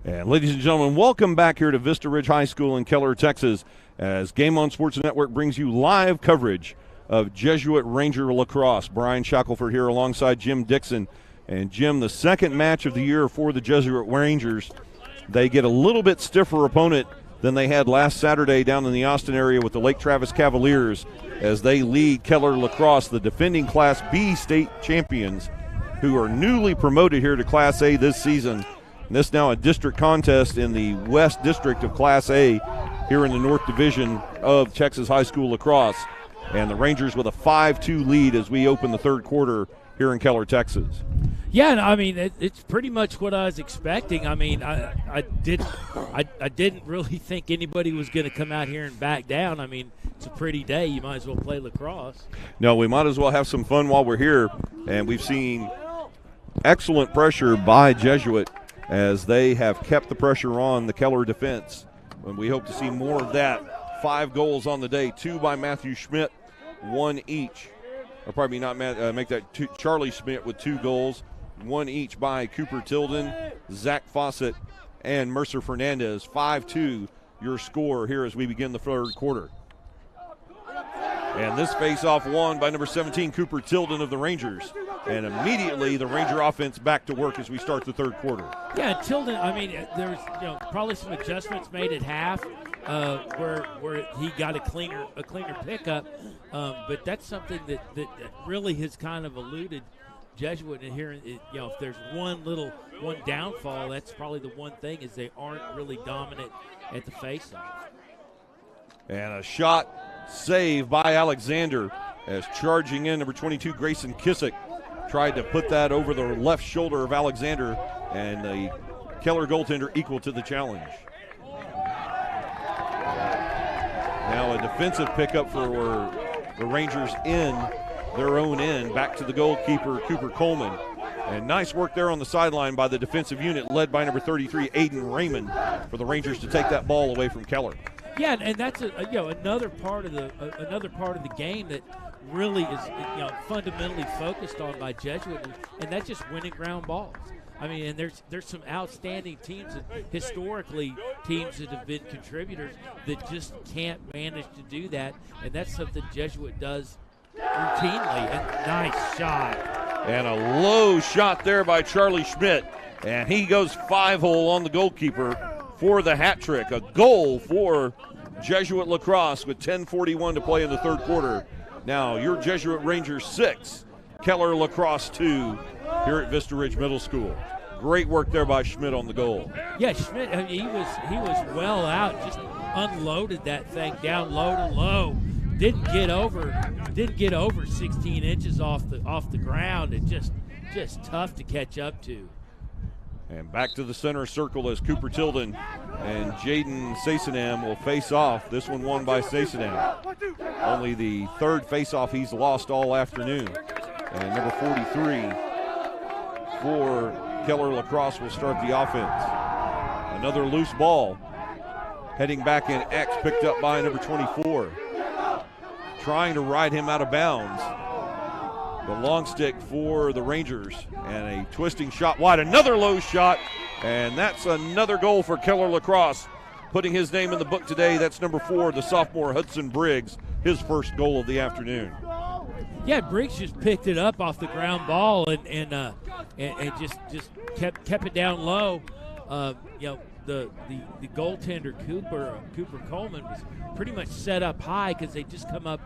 And ladies and gentlemen, welcome back here to Vista Ridge High School in Keller, Texas, as Game On Sports Network brings you live coverage of Jesuit Ranger Lacrosse. Brian Shackelford here alongside Jim Dixon. And Jim, the second match of the year for the Jesuit Rangers. They get a little bit stiffer opponent than they had last Saturday down in the Austin area with the Lake Travis Cavaliers, as they lead Keller Lacrosse, the defending Class B state champions, who are newly promoted here to Class A this season. And this now a district contest in the West District of Class A here in the North Division of Texas High School Lacrosse. And the Rangers with a 5-2 lead as we open the third quarter here in Keller, Texas. Yeah, I mean, it's pretty much what I was expecting. I mean, I didn't really think anybody was going to come out here and back down. I mean, it's a pretty day. You might as well play lacrosse. No, we might as well have some fun while we're here. And we've seen excellent pressure by Jesuit as they have kept the pressure on the Keller defense. And we hope to see more of that. 5 goals on the day, 2 by Matthew Schmidt, 1 each. Or probably not make that Charlie Schmidt with 2 goals, 1 each by Cooper Tilden, Zach Fawcett, and Mercer Fernandez. 5-2 your score here as we begin the third quarter. And this face-off won by number 17, Cooper Tilden of the Rangers. And immediately the Ranger offense back to work as we start the third quarter. Yeah, Tilden, I mean, there's probably some adjustments made at half where he got a cleaner pickup. But that's something that really has kind of eluded Jesuit in here. If there's one downfall, that's probably the one thing, is they aren't really dominant at the face-off. And a shot save by Alexander as charging in number 22, Grayson Kissick, tried to put that over the left shoulder of Alexander, and the Keller goaltender equal to the challenge. Now a defensive pickup for the Rangers in their own end, back to the goalkeeper, Cooper Coleman. And nice work there on the sideline by the defensive unit, led by number 33, Aiden Raymond, for the Rangers to take that ball away from Keller. Yeah, and that's another part of the game that really is fundamentally focused on by Jesuit, and that's just winning ground balls. I mean, and there's some outstanding teams, and historically teams that have been contributors that just can't manage to do that, and that's something Jesuit does routinely. And nice shot. And a low shot there by Charlie Schmidt, and he goes 5-hole on the goalkeeper for the hat trick. A goal for Jesuit Lacrosse with 10:41 to play in the third quarter. Now your Jesuit Rangers 6, Keller Lacrosse 2 here at Vista Ridge Middle School. Great work there by Schmidt on the goal. Yeah, Schmidt, I mean, he was well out, just unloaded that thing down low to low. Didn't get over 16 inches off the ground, and just tough to catch up to. And back to the center circle as Cooper Tilden and Jaden Sasenam will face off. This one won by Sasenam. Only the third face-off he's lost all afternoon. And number 43 for Keller Lacrosse will start the offense. Another loose ball. Heading back in X, picked up by number 24. Trying to ride him out of bounds. The long stick for the Rangers, and a twisting shot wide. Another low shot, and that's another goal for Keller Lacrosse. Putting his name in the book today, that's number 4, the sophomore Hudson Briggs, his first goal of the afternoon. Yeah, Briggs just picked it up off the ground ball and just kept it down low. The goaltender Cooper Coleman was pretty much set up high because they just come up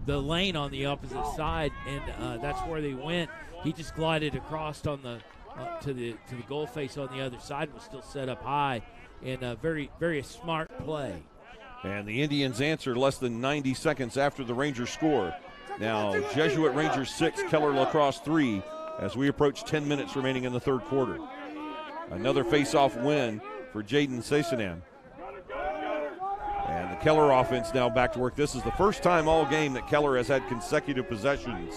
the lane on the opposite side, and that's where they went. He just glided across on the to the goal face on the other side and was still set up high, and very, very smart play. And the Indians answered less than 90 seconds after the Rangers score. Now Jesuit Rangers 6, Keller Lacrosse 3, as we approach 10 minutes remaining in the third quarter. Another face-off win for Jaden Sasenam. And the Keller offense now back to work. This is the first time all game that Keller has had consecutive possessions.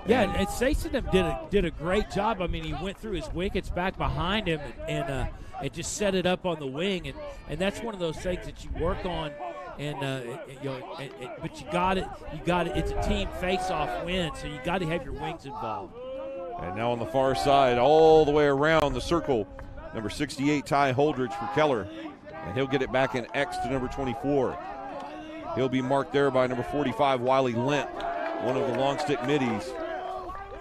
Yeah, and Sasenam did a great job. I mean, he went through his wickets back behind him and just set it up on the wing, and that's one of those things that you work on. But you got it. It's a team face-off win, so you got to have your wings involved. And now on the far side, all the way around the circle, Number 68, Ty Holdridge for Keller. And he'll get it back in X to number 24. He'll be marked there by number 45, Wiley Lent, one of the long stick middies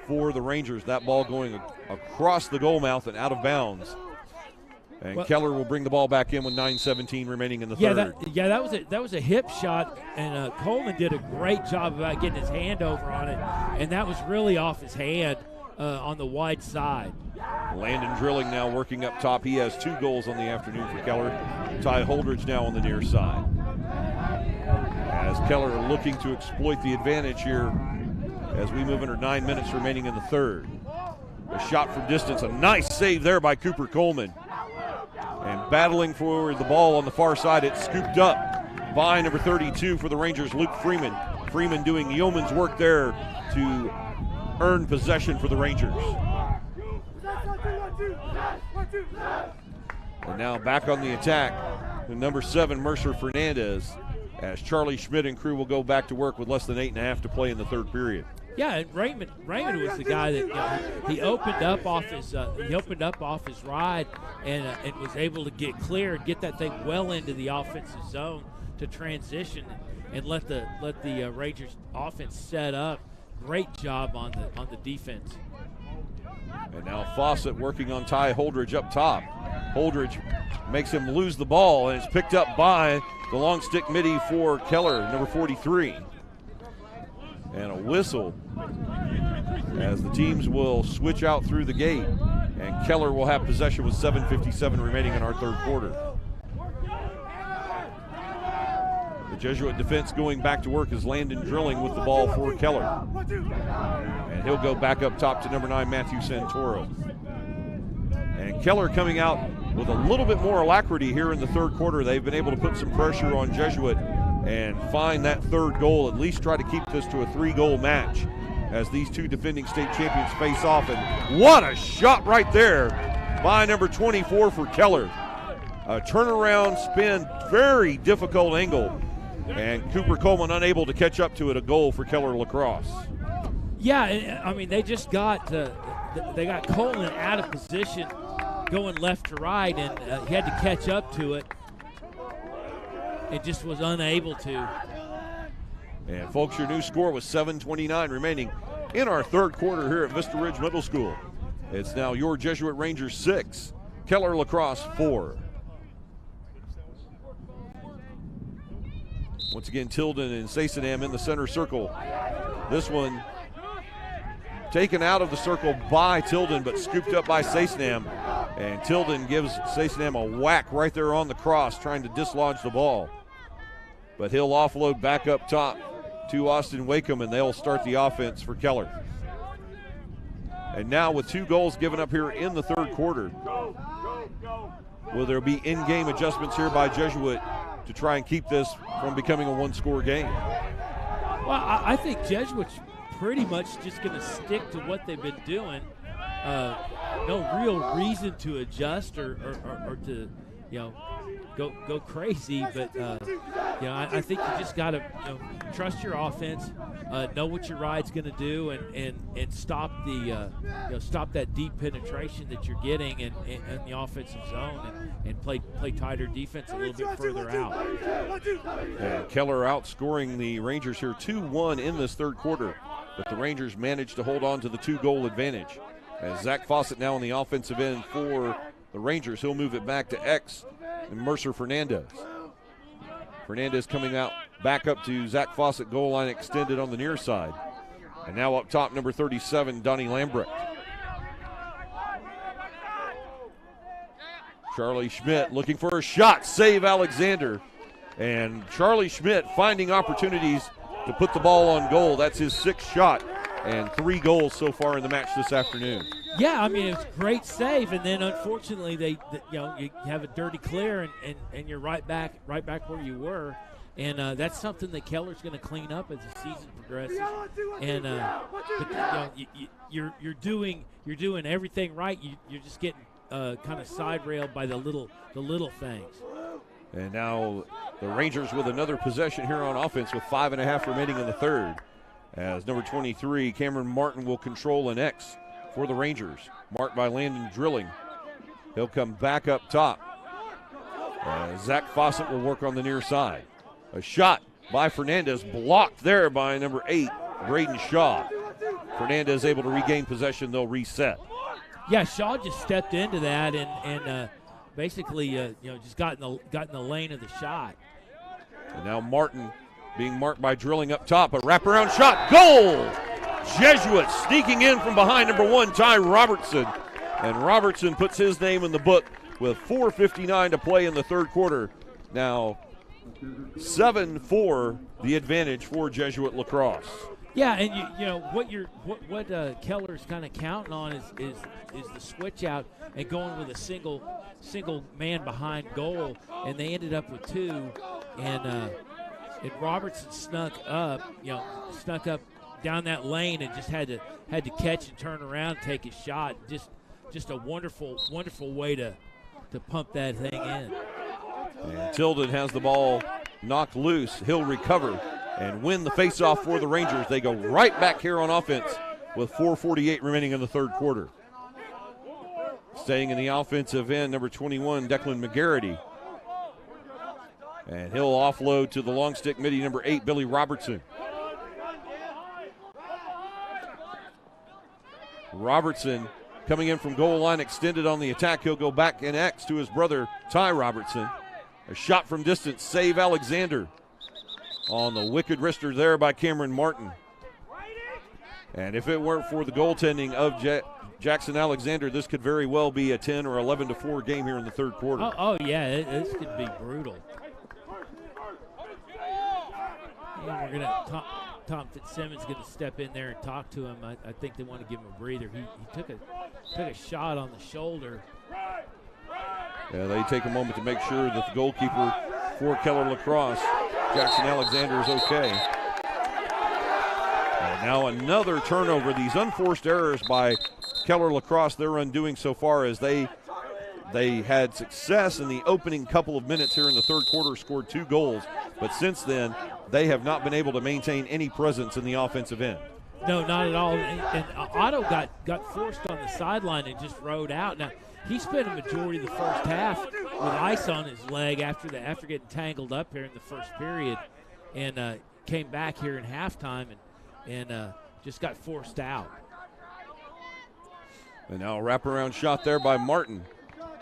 for the Rangers. That ball going across the goal mouth and out of bounds. And Keller will bring the ball back in with 9:17 remaining in the third. That was a hip shot, and Coleman did a great job about getting his hand over on it, and that was really off his hand on the wide side. Landon Drilling now working up top. He has 2 goals on the afternoon for Keller. Ty Holdridge now on the near side. As Keller looking to exploit the advantage here as we move under 9 minutes remaining in the third. A shot from distance, a nice save there by Cooper Coleman. And battling for the ball on the far side, it's scooped up by number 32 for the Rangers, Luke Freeman. Freeman doing yeoman's work there to earn possession for the Rangers. And now back on the attack, number 7, Mercer Fernandez, as Charlie Schmidt and crew will go back to work with less than 8.5 to play in the third period. Yeah, and Raymond was the guy that he opened up off his ride and was able to get clear and get that thing well into the offensive zone to transition and let the Rangers offense set up. Great job on the defense. And now Fawcett working on Ty Holdridge up top. Holdridge makes him lose the ball, and it's picked up by the long stick midi for Keller, number 43. And a whistle as the teams will switch out through the gate. And Keller will have possession with 7:57 remaining in our third quarter. The Jesuit defense going back to work as Landon Drilling with the ball for Keller. And he'll go back up top to number 9, Matthew Santoro. And Keller coming out with a little bit more alacrity here in the third quarter. They've been able to put some pressure on Jesuit and find that third goal, at least try to keep this to a 3-goal match as these two defending state champions face off. And what a shot right there by number 24 for Keller. A turnaround spin, very difficult angle. And Cooper Coleman unable to catch up to it, a goal for Keller Lacrosse. Yeah, I mean, they just got they got Coleman out of position going left to right, and he had to catch up to it. It just was unable to. And folks, your new score was 7:29 remaining in our third quarter here at Vista Ridge Middle School. It's now your Jesuit Rangers 6, Keller Lacrosse 4. Once again, Tilden and Sasonam in the center circle. This one taken out of the circle by Tilden, but scooped up by Sasonam. And Tilden gives Sasonam a whack right there on the cross, trying to dislodge the ball. But he'll offload back up top to Austin Wakeham, and they'll start the offense for Keller. And now with 2 goals given up here in the third quarter, will there be in-game adjustments here by Jesuit to try and keep this from becoming a 1-score game? Well, I think Jesuit's pretty much just going to stick to what they've been doing. No real reason to adjust or to, go crazy. But I think you just got to trust your offense, know what your ride's going to do, and stop stop that deep penetration that you're getting in the offensive zone, and play tighter defense a little bit further out. And Keller outscoring the Rangers here 2-1 in this third quarter, but the Rangers managed to hold on to the 2-goal advantage. As Zach Fawcett now on the offensive end for the Rangers, he'll move it back to X and Mercer Fernandez. Fernandez coming out back up to Zach Fawcett, goal line extended on the near side. And now up top, number 37, Donnie Lambrecht. Charlie Schmidt looking for a shot, save Alexander. And Charlie Schmidt finding opportunities to put the ball on goal. That's his 6th shot and 3 goals so far in the match this afternoon. Yeah, I mean, it was a great save, and then unfortunately you have a dirty clear, and you're right back where you were, and that's something that Keller's going to clean up as the season progresses. And but, you're doing everything right. You're just getting kind of side railed by the little things. And now the Rangers with another possession here on offense with 5.5 remaining in the third, as number 23, Cameron Martin, will control an X for the Rangers, marked by Landon Drilling. He'll come back up top. Zach Fawcett will work on the near side. A shot by Fernandez, blocked there by number 8, Braden Shaw. Fernandez able to regain possession. They'll reset. Yeah, Shaw just stepped into that and basically just got in the lane of the shot. And now Martin being marked by drilling up top. A wraparound shot. Goal! Jesuit sneaking in from behind number 1, Ty Robertson. And Robertson puts his name in the book with 4:59 to play in the third quarter. Now 7-4 the advantage for Jesuit Lacrosse. Yeah, and what Keller's kind of counting on is the switch out and going with a single man behind goal, and they ended up with 2, and Robertson snuck up down that lane and just had to catch and turn around and take his shot. Just a wonderful way to pump that thing in. And Tilden has the ball knocked loose. He'll recover and win the faceoff for the Rangers. They go right back here on offense with 4:48 remaining in the third quarter. Staying in the offensive end, number 21, Declan McGarity. And he'll offload to the long stick midi, number 8, Billy Robertson. Robertson coming in from goal line, extended on the attack. He'll go back in X to his brother, Ty Robertson. A shot from distance, save Alexander. On the wicked wrister there by Cameron Martin. And if it weren't for the goaltending of Jackson Alexander, this could very well be a 10 or 11-4 game here in the third quarter. Oh yeah, this could be brutal. And we're gonna Tom Fitzsimmons going to step in there and talk to him. I think they want to give him a breather. He took a shot on the shoulder. Yeah, they take a moment to make sure that the goalkeeper for Keller Lacrosse, Jackson Alexander, is okay. And now another turnover. These unforced errors by Keller Lacrosse, their undoing so far, as they had success in the opening couple of minutes here in the third quarter, scored 2 goals. But since then, they have not been able to maintain any presence in the offensive end. No, not at all. And Otto got forced on the sideline and just rode out. Now, he spent a majority of the first half with ice on his leg after getting tangled up here in the first period, and came back here in halftime and just got forced out. And now a wraparound shot there by Martin,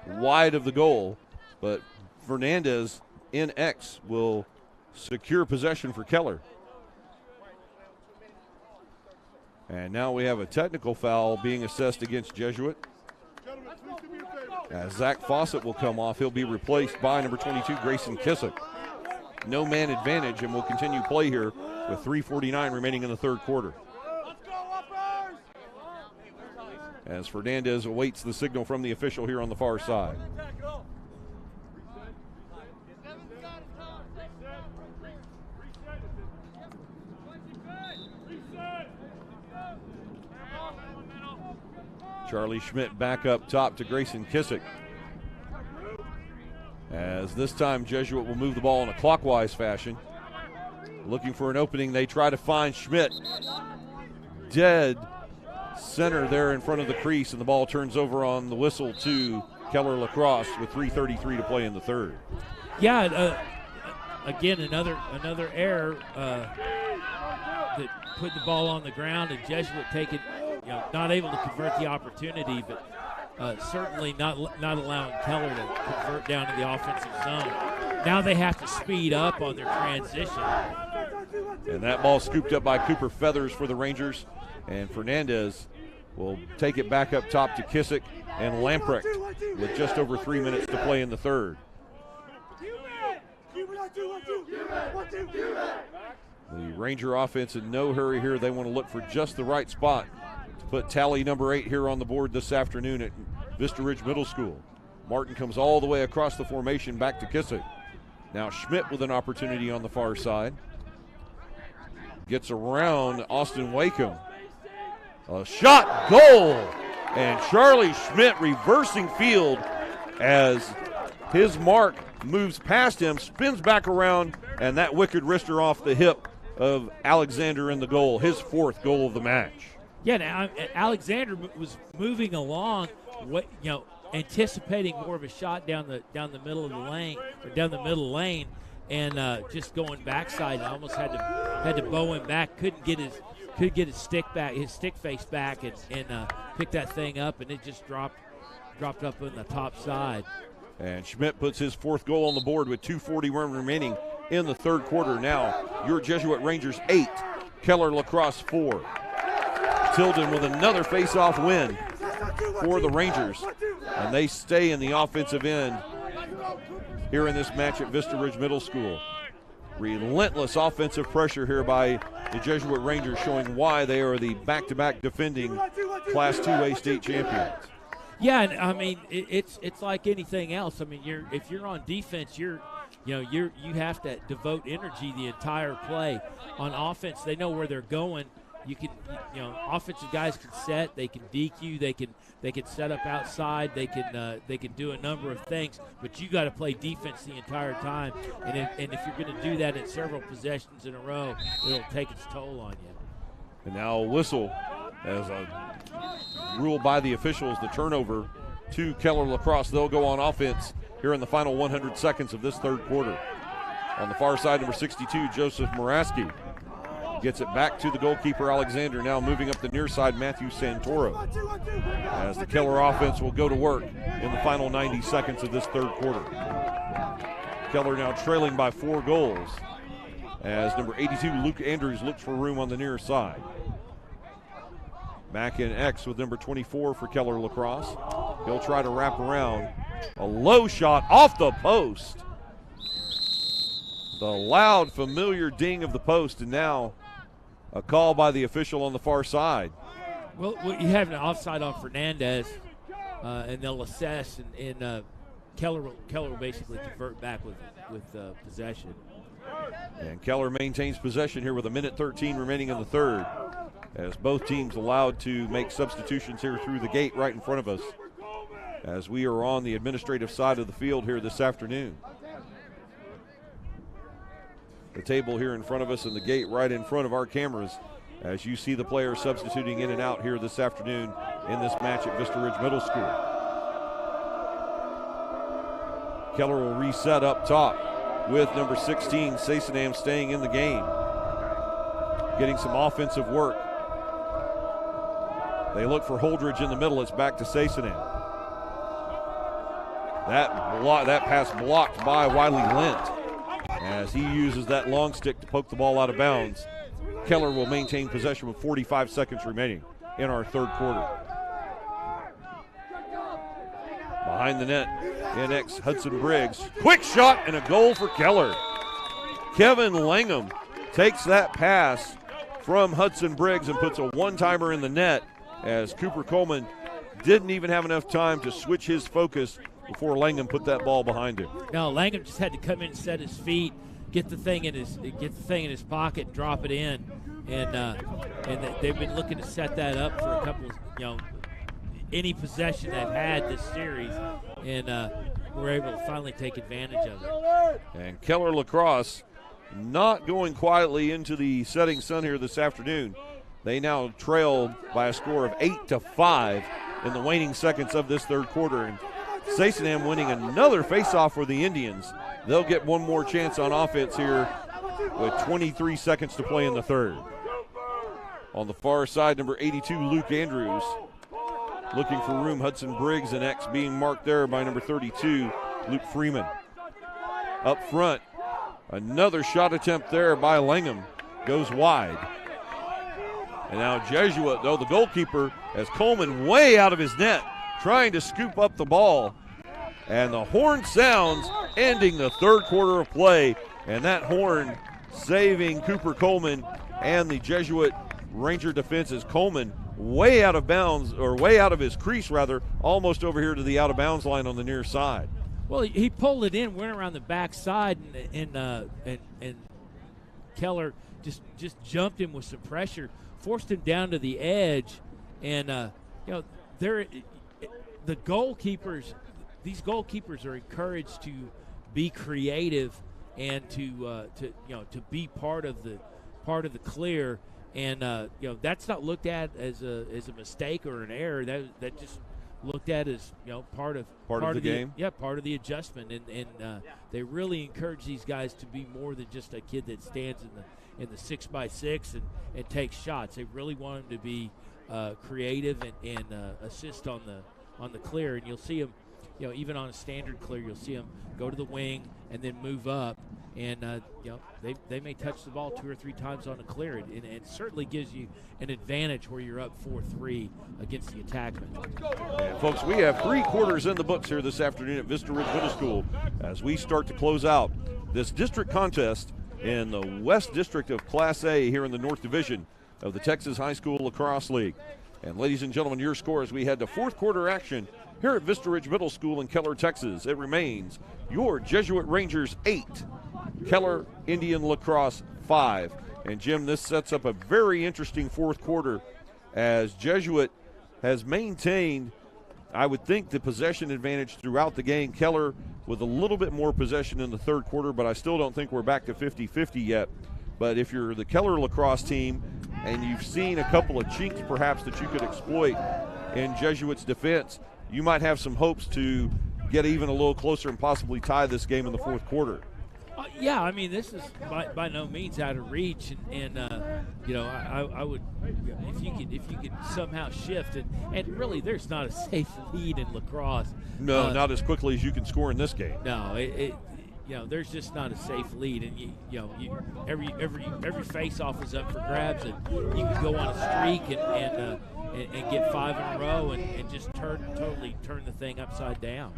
wide of the goal, but Fernandez in X will secure possession for Keller. And now we have a technical foul being assessed against Jesuit. As Zach Fawcett will come off, he'll be replaced by number 22, Grayson Kissick. No man advantage, and we'll continue play here with 3:49 remaining in the third quarter. As Fernandez awaits the signal from the official here on the far side. Charlie Schmidt back up top to Grayson Kissick. As this time Jesuit will move the ball in a clockwise fashion. Looking for an opening, they try to find Schmidt. Dead center there in front of the crease, and the ball turns over on the whistle to Keller Lacrosse with 3:33 to play in the third. Yeah, again, another error that put the ball on the ground, and Jesuit taking, not able to convert the opportunity, but certainly not allowing Keller to convert down to the offensive zone. Now they have to speed up on their transition. And that ball scooped up by Cooper Feathers for the Rangers, and Fernandez will take it back up top to Kissick and Lamprecht with just over 3 minutes to play in the third. The Ranger offense in no hurry here. They want to look for just the right spot to put tally number 8 here on the board this afternoon at Vista Ridge Middle School. Martin comes all the way across the formation back to Kissick. Now Schmidt with an opportunity on the far side. Gets around Austin Wakeham. A shot, goal! And Charlie Schmidt reversing field as his mark moves past him, spins back around, and that wicked wrister off the hip of Alexander in the goal, his 4th goal of the match. Yeah, now Alexander was moving along, anticipating more of a shot down the middle of the lane, or down the middle lane, and just going backside. And almost had to bow him back. Couldn't get his stick face back, and pick that thing up, and it just dropped up on the top side. And Schmidt puts his 4th goal on the board with 2:41 remaining in the 3rd quarter. Now, your Jesuit Rangers 8, Keller Lacrosse 4. Tilden with another face-off win for the Rangers, and they stay in the offensive end here in this match at Vista Ridge Middle School. Relentless offensive pressure here by the Jesuit Rangers, showing why they are the back-to-back defending Class 2A state champions. Yeah, and I mean it's like anything else. I mean, if you're on defense, you have to devote energy the entire play. On offense, they know where they're going. Offensive guys can set, they can DQ, they can set up outside, they can do a number of things, but you got to play defense the entire time. And if you're going to do that in several possessions in a row, it'll take its toll on you. And now a whistle as a rule by the officials, the turnover to Keller Lacrosse. They'll go on offense here in the final 100 seconds of this 3rd quarter. On the far side, number 62, Joseph Moraski gets it back to the goalkeeper, Alexander. Now moving up the near side, Matthew Santoro. As the Keller offense will go to work in the final 90 seconds of this 3rd quarter. Keller now trailing by 4 goals as number 82, Luke Andrews, looks for room on the near side. Back in X with number 24 for Keller Lacrosse. He'll try to wrap around. A low shot off the post. The loud, familiar ding of the post, and now a call by the official on the far side. Well, you have an offside on Fernandez, and they'll assess, and Keller will basically convert back with possession. And Keller maintains possession here with 1:13 remaining in the 3rd, as both teams allowed to make substitutions here through the gate right in front of us, as we are on the administrative side of the field here this afternoon. The table here in front of us and the gate right in front of our cameras, as you see the players substituting in and out here this afternoon in this match at Vista Ridge Middle School. Keller will reset up top with number 16, Sasonam, staying in the game, getting some offensive work. They look for Holdridge in the middle. It's back to Sasonam. That pass blocked by Wiley Lent, as he uses that long stick to poke the ball out of bounds. Keller will maintain possession with 45 seconds remaining in our 3rd quarter. Behind the net, NX Hudson Briggs. Quick shot and a goal for Keller. Kevin Langham takes that pass from Hudson Briggs and puts a one-timer in the net, as Cooper Coleman didn't even have enough time to switch his focus before Langham put that ball behind him. No, Langham just had to come in and set his feet, get the thing in his pocket, and drop it in, and they've been looking to set that up for a couple of, any possession they've had this series, and we're able to finally take advantage of it. And Keller Lacrosse not going quietly into the setting sun here this afternoon. They now trail by a score of 8-5 in the waning seconds of this 3rd quarter. And Sasonam winning another faceoff for the Indians. They'll get one more chance on offense here with 23 seconds to play in the 3rd. On the far side, number 82, Luke Andrews, looking for room. Hudson Briggs and X being marked there by number 32, Luke Freeman. Up front, another shot attempt there by Langham, goes wide. And now Jesuit, though, the goalkeeper, has Coleman way out of his net, trying to scoop up the ball. And the horn sounds, ending the 3rd quarter of play. And that horn saving Cooper Coleman and the Jesuit Ranger defense, as Coleman way out of bounds, or way out of his crease rather, almost over here to the out of bounds line on the near side. Well, he pulled it in, went around the back side, and Keller just jumped him with some pressure, forced him down to the edge, and the goalkeepers, these goalkeepers are encouraged to be creative and to be part of the clear, and that's not looked at as a mistake or an error. That just looked at as part of the game. Yeah, part of the adjustment, and they really encourage these guys to be more than just a kid that stands in the 6x6 and takes shots. They really want them to be creative and assist on the clear, and you'll see them. Even on a standard clear, you'll see them go to the wing and then move up, and they may touch the ball 2 or 3 times on a clear, and it certainly gives you an advantage where you're up 4-3 against the attackman. And folks, we have 3 quarters in the books here this afternoon at Vista Ridge Middle School as we start to close out this district contest in the West District of Class A here in the North Division of the Texas High School Lacrosse League. And ladies and gentlemen, your score as we head to 4th quarter action here at Vista Ridge Middle School in Keller, Texas. It remains your Jesuit Rangers 8, Keller Indian Lacrosse 5. And Jim, this sets up a very interesting 4th quarter as Jesuit has maintained, I would think, the possession advantage throughout the game. Keller with a little bit more possession in the 3rd quarter, but I still don't think we're back to 50-50 yet. But if you're the Keller lacrosse team and you've seen a couple of chinks perhaps that you could exploit in Jesuit's defense, you might have some hopes to get even a little closer and possibly tie this game in the 4th quarter. Yeah, I mean, this is by no means out of reach, and I would, if you could somehow shift, and really, there's not a safe lead in lacrosse. No, not as quickly as you can score in this game. No, there's just not a safe lead, and every face-off is up for grabs, and you can go on a streak and get 5 in a row and just totally turn the thing upside down.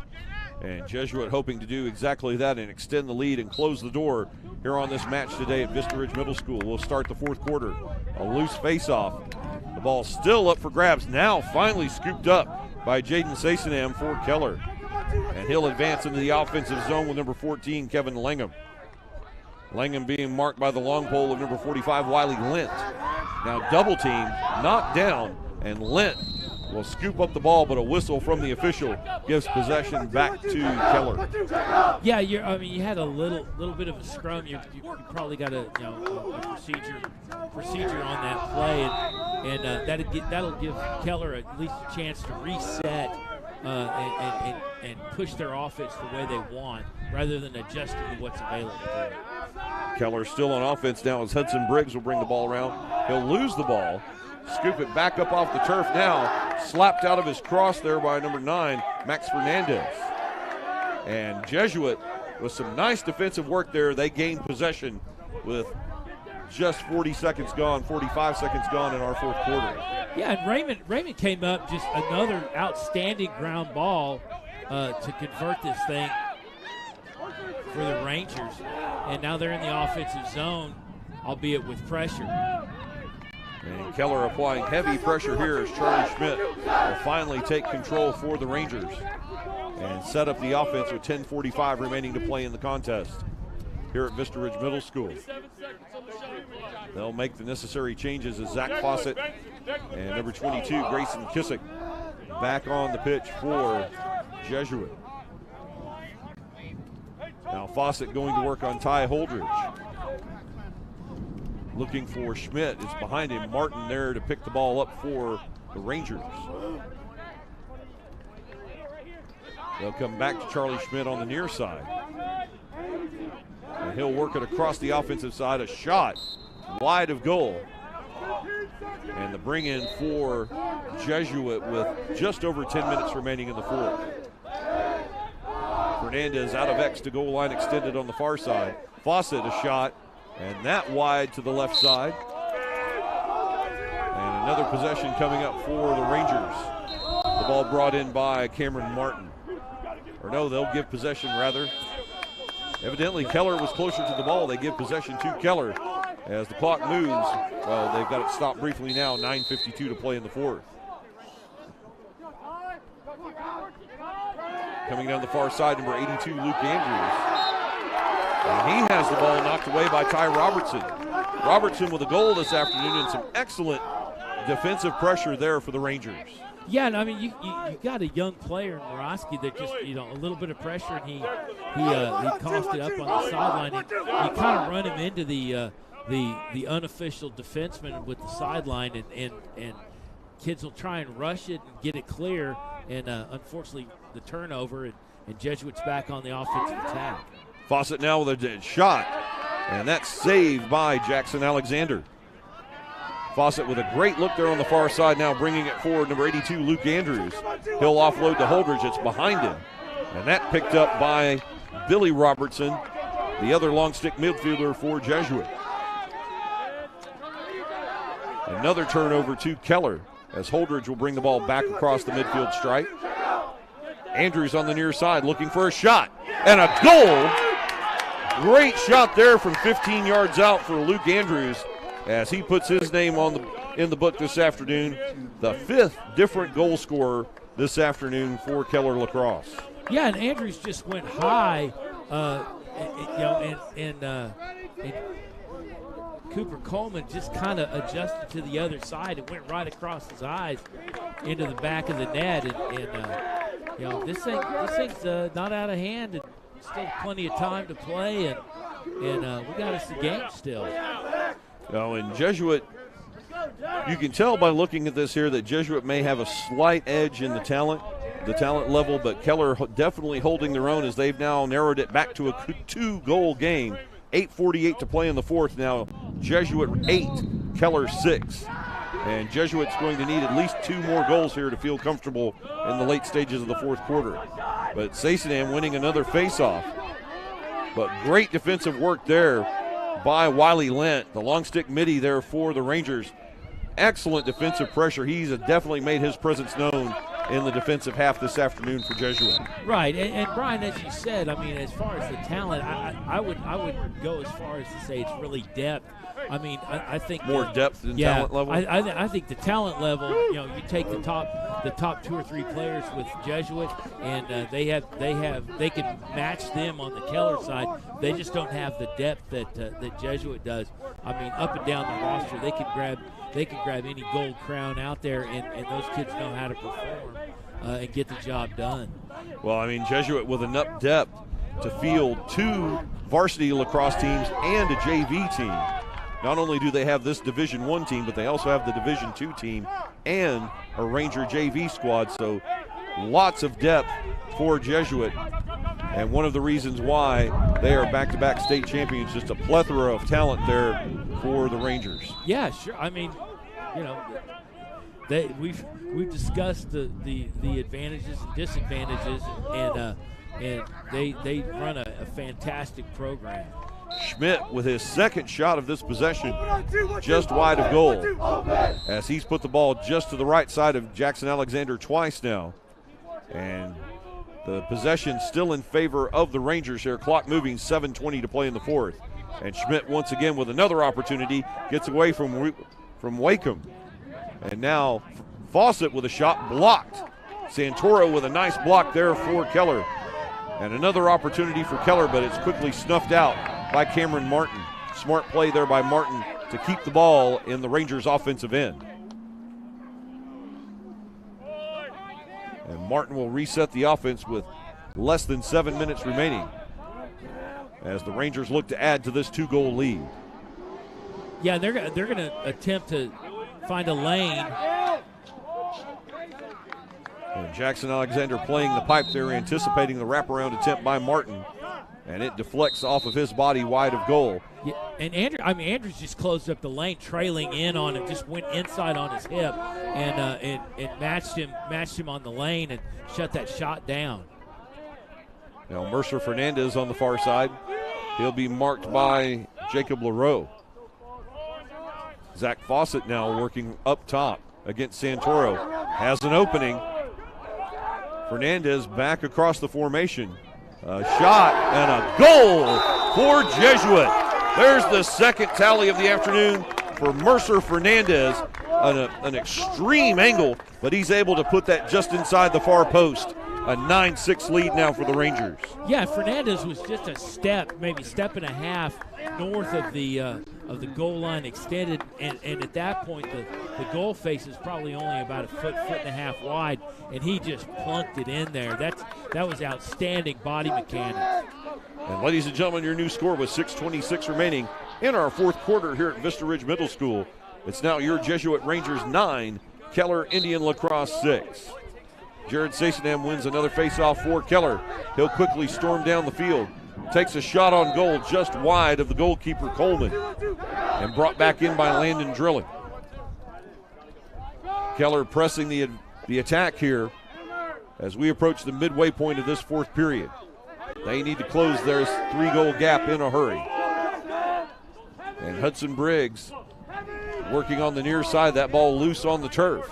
And Jesuit hoping to do exactly that and extend the lead and close the door here on this match today at Vista Ridge Middle School. We'll start the 4th quarter. A loose face-off. The ball still up for grabs. Now finally scooped up by Jaden Sasenham for Keller. And he'll advance into the offensive zone with number 14, Kevin Langham. Langham being marked by the long pole of number 45, Wiley Lent. Now double team, knocked down, and Lent will scoop up the ball, but a whistle from the official gives possession back to Keller. Yeah, you had a little bit of a scrum. You probably got a procedure on that play, and that'll give Keller at least a chance to reset and push their offense the way they want, rather than adjusting to what's available to them. Keller still on offense now as Hudson Briggs will bring the ball around. He'll lose the ball. Scoop it back up off the turf now. Slapped out of his cross there by number 9, Max Fernandez. And Jesuit, with some nice defensive work there, they gained possession with just 45 seconds gone in our 4th quarter. Yeah, and Raymond came up, just another outstanding ground ball to convert this thing for the Rangers. And now they're in the offensive zone, albeit with pressure. And Keller applying heavy pressure here as Charlie Schmidt will finally take control for the Rangers and set up the offense with 10:45 remaining to play in the contest here at Vista Ridge Middle School. They'll make the necessary changes as Zach Fawcett and number 22, Grayson Kissick, back on the pitch for Jesuit. Now Fawcett going to work on Ty Holdridge. Looking for Schmidt. It's behind him. Martin there to pick the ball up for the Rangers. They'll come back to Charlie Schmidt on the near side. And he'll work it across the offensive side. A shot wide of goal. And the bring in for Jesuit with just over 10 minutes remaining in the 4th. Fernandez out of X to goal line extended on the far side. Fawcett a shot. And that wide to the left side. And another possession coming up for the Rangers. The ball brought in by Cameron Martin. Or no, they'll give possession rather. Evidently Keller was closer to the ball. They give possession to Keller as the clock moves. Well, they've got it stopped briefly now. 9:52 to play in the 4th. Coming down the far side, number 82, Luke Andrews. And he has the ball knocked away by Ty Robertson. Robertson with a goal this afternoon and some excellent defensive pressure there for the Rangers. Yeah, and I mean, you got a young player in Morosky that just, a little bit of pressure, and he coughed it up on the sideline. And you kind of run him into the unofficial defenseman with the sideline, and kids will try and rush it and get it clear, and unfortunately the turnover, and Jesuit's back on the offensive attack. Fawcett now with a shot, and that's saved by Jackson Alexander. Fawcett with a great look there on the far side, now bringing it forward, number 82, Luke Andrews. He'll offload to Holdridge, it's behind him. And that picked up by Billy Robertson, the other long stick midfielder for Jesuit. Another turnover to Keller, as Holdridge will bring the ball back across the midfield stripe. Andrews on the near side looking for a shot, and a goal. Great shot there from 15 yards out for Luke Andrews, as he puts his name in the book this afternoon, the 5th different goal scorer this afternoon for Keller Lacrosse. Yeah, and Andrews just went high, and Cooper Coleman just kind of adjusted to the other side and went right across his eyes into the back of the net, and this thing's not out of hand, and still plenty of time to play, and we got us the game still. And Jesuit, you can tell by looking at this here that Jesuit may have a slight edge in the talent level, but Keller definitely holding their own as they've now narrowed it back to a 2-goal game. 8:48 to play in the fourth now. Jesuit 8, Keller 6. And Jesuit's going to need at least 2 more goals here to feel comfortable in the late stages of the fourth quarter. But Sasonam winning another face-off. But great defensive work there by Wiley Lent, the long stick midi there for the Rangers. Excellent defensive pressure. He's definitely made his presence known in the defensive half this afternoon for Jesuit. Right, and Brian, as you said, I mean, as far as the talent, I would go as far as to say it's really depth. I mean, I think more depth than talent level. I think the talent level. You take the top 2 or 3 players with Jesuit, and they can match them on the Keller side. They just don't have the depth that Jesuit does. I mean, up and down the roster, they can grab any gold crown out there, and those kids know how to perform and get the job done. Well, I mean, Jesuit with enough depth to field 2 varsity lacrosse teams and a JV team. Not only do they have this Division I team, but they also have the Division II team and a Ranger JV squad. So lots of depth for Jesuit. And one of the reasons why they are back-to-back state champions, just a plethora of talent there for the Rangers. Yeah, sure. I mean, we've discussed the advantages and disadvantages, and they run a fantastic program. Schmidt with his second shot of this possession, just wide of goal, as he's put the ball just to the right side of Jackson Alexander twice now. And the possession still in favor of the Rangers here. Clock moving, 7:20 to play in the fourth. And Schmidt once again with another opportunity, gets away from Wakeham. And now Fawcett with a shot blocked. Santoro with a nice block there for Keller. And another opportunity for Keller, but it's quickly snuffed out by Cameron Martin. Smart play there by Martin to keep the ball in the Rangers' offensive end. And Martin will reset the offense with less than 7 minutes remaining as the Rangers look to add to this 2-goal lead. Yeah, they're going to attempt to find a lane. And Jackson Alexander playing the pipe there, anticipating the wraparound attempt by Martin. And it deflects off of his body wide of goal. Yeah, and Andrews just closed up the lane, trailing in on him, just went inside on his hip and matched him on the lane and shut that shot down. Now Mercer Fernandez on the far side. He'll be marked by Jacob LaRoe. Zach Fawcett now working up top against Santoro. Has an opening. Fernandez back across the formation. A shot and a goal for Jesuit. There's the second tally of the afternoon for Mercer Fernandez. An extreme angle, but he's able to put that just inside the far post. A 9-6 lead now for the Rangers. Yeah, Fernandez was just a step, maybe step and a half north of the goal line extended, and at that point the goal face is probably only about a foot and a half wide, and he just plunked it in there. That was outstanding body mechanics. And ladies and gentlemen, your new score with 6:26 remaining in our fourth quarter here at Vista Ridge Middle School. It's now your Jesuit Rangers 9, Keller Indian Lacrosse 6. Jared Sasenham wins another faceoff for Keller. He'll quickly storm down the field. Takes a shot on goal just wide of the goalkeeper, Coleman, and brought back in by Landon Drilling. Keller pressing the attack here as we approach the midway point of this fourth period. They need to close their 3-goal gap in a hurry. And Hudson Briggs working on the near side, that ball loose on the turf.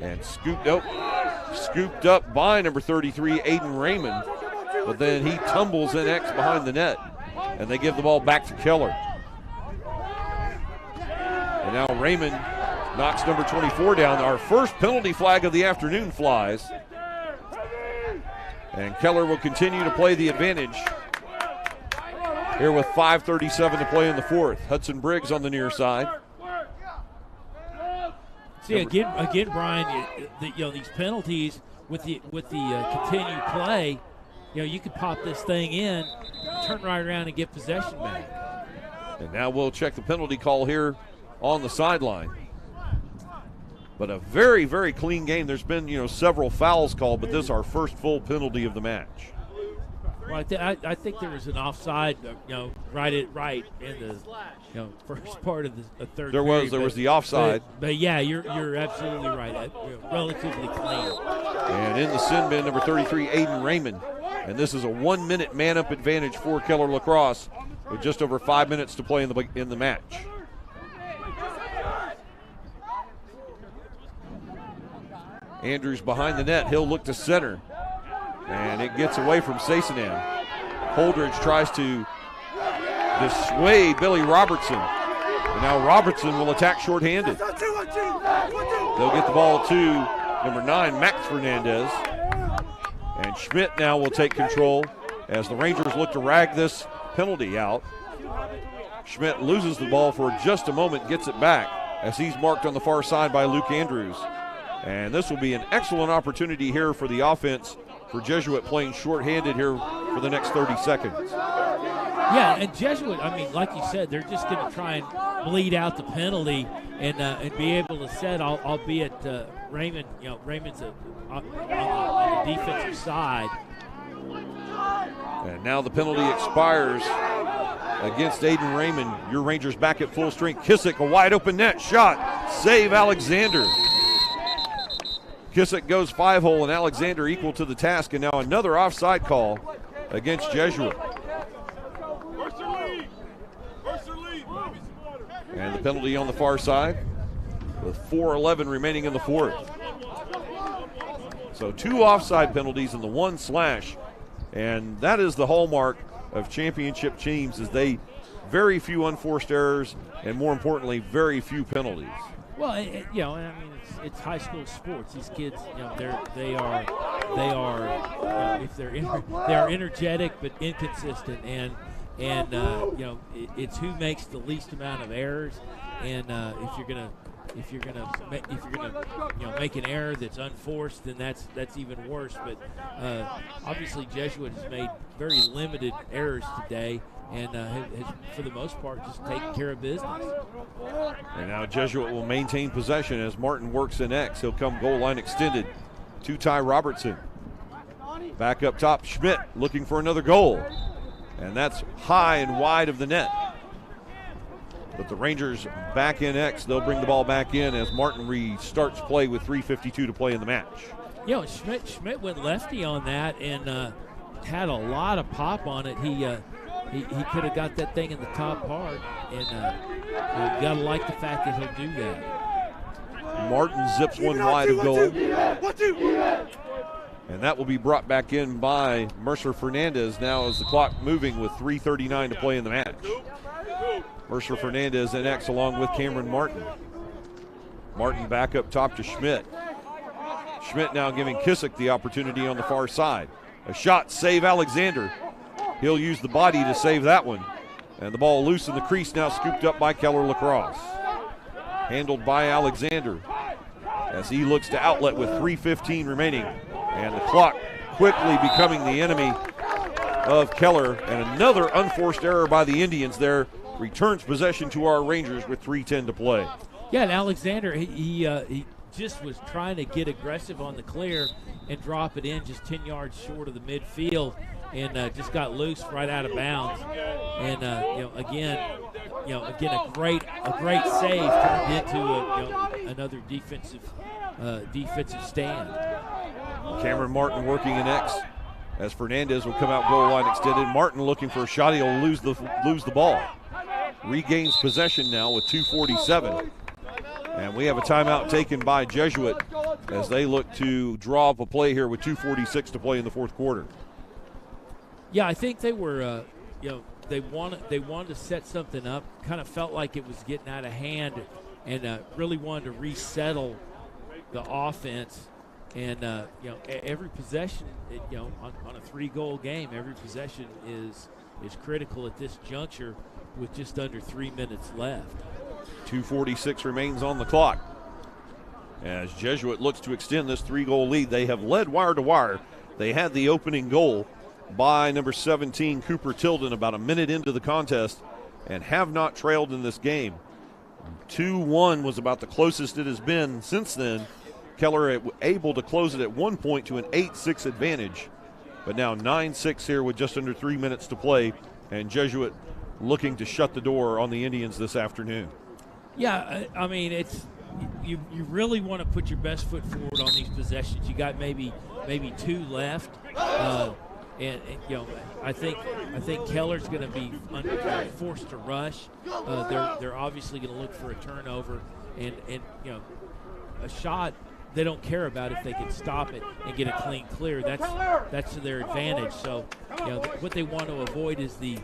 And scooped up by number 33, Aiden Raymond. But then he tumbles in X behind the net, and they give the ball back to Keller. And now Raymond knocks number 24 down. Our first penalty flag of the afternoon flies. And Keller will continue to play the advantage here with 5:37 to play in the fourth. Hudson Briggs on the near side. See, again, Brian, these penalties with the continued play, you could pop this thing in, turn right around and get possession back. And now we'll check the penalty call here on the sideline. But a very, very clean game. There's been, several fouls called, but this is our first full penalty of the match. Well, I think there was an offside, right in the first part of the third. There was the offside. But yeah, you're absolutely right. Relatively clean. And in the sin bin, number 33, Aiden Raymond. And this is a 1-minute man-up advantage for Keller Lacrosse with just over 5 minutes to play in the match. Andrews behind the net. He'll look to center. And it gets away from Sasenham. Holdridge tries to dissuade Billy Robertson. And now Robertson will attack shorthanded. They'll get the ball to number 9, Max Fernandez. And Schmidt now will take control as the Rangers look to rag this penalty out. Schmidt loses the ball for just a moment, gets it back as he's marked on the far side by Luke Andrews. And this will be an excellent opportunity here for the offense for Jesuit playing shorthanded here for the next 30 seconds. Yeah, and Jesuit, like you said, they're just going to try and bleed out the penalty and be able to set, albeit Raymond, Raymond's on the defensive side. And now the penalty expires against Aiden Raymond. Your Rangers back at full strength. Kissick, a wide open net shot. Save Alexander. Kissick goes 5-hole, and Alexander equal to the task. And now another offside call against Jesuit. And the penalty on the far side with 4:11 remaining in the fourth. So 2 offside penalties and the 1 slash. And that is the hallmark of championship teams, is they very few unforced errors and, more importantly, very few penalties. Well, it's high school sports. These kids, they are energetic but inconsistent, and it's who makes the least amount of errors. And if you're gonna make an error that's unforced, then that's even worse. But obviously Jesuit has made very limited errors today, and has, for the most part, just taken care of business. And now Jesuit will maintain possession as Martin works in X. He'll come goal line extended to Ty Robertson. Back up top, Schmidt looking for another goal. And that's high and wide of the net. But the Rangers back in X. They'll bring the ball back in as Martin restarts play with 3:52 to play in the match. Schmidt went lefty on that and had a lot of pop on it. He could have got that thing in the top part, and you got to like the fact that he'll do that. Martin zips one wide of goal. And that will be brought back in by Mercer Fernandez now as the clock moving with 3:39 to play in the match. Mercer Fernandez in X along with Cameron Martin. Martin back up top to Schmidt. Schmidt now giving Kissick the opportunity on the far side. A shot, save Alexander. He'll use the body to save that one. And the ball loose in the crease, now scooped up by Keller Lacrosse. Handled by Alexander as he looks to outlet with 3:15 remaining. And the clock quickly becoming the enemy of Keller. And another unforced error by the Indians there returns possession to our Rangers with 3:10 to play. Yeah, and Alexander, he just was trying to get aggressive on the clear and drop it in just 10 yards short of the midfield, and just got loose right out of bounds. And again, a great save turned into another defensive stand. Cameron Martin working an X as Fernandez will come out goal line extended. Martin looking for a shot. He'll lose the ball. Regains possession now with 2:47. And we have a timeout taken by Jesuit as they look to draw up a play here with 2:46 to play in the fourth quarter. Yeah, I think they were, they wanted to set something up. Kind of felt like it was getting out of hand, and really wanted to resettle the offense. And every possession, on a 3-goal game, every possession is critical at this juncture with just under 3 minutes left. 2:46 remains on the clock as Jesuit looks to extend this 3-goal lead. They have led wire to wire. They had the opening goal by number 17, Cooper Tilden, about a minute into the contest and have not trailed in this game. 2-1 was about the closest it has been since then. Keller able to close it at one point to an 8-6 advantage, but now 9-6 here with just under 3 minutes to play, and Jesuit looking to shut the door on the Indians this afternoon. Yeah, I mean, it's you really want to put your best foot forward on these possessions. You got maybe 2 left, and I think Keller's going to be forced to rush. They're obviously going to look for a turnover, and a shot they don't care about if they can stop it and get a clean clear. That's to their advantage. So what they want to avoid is the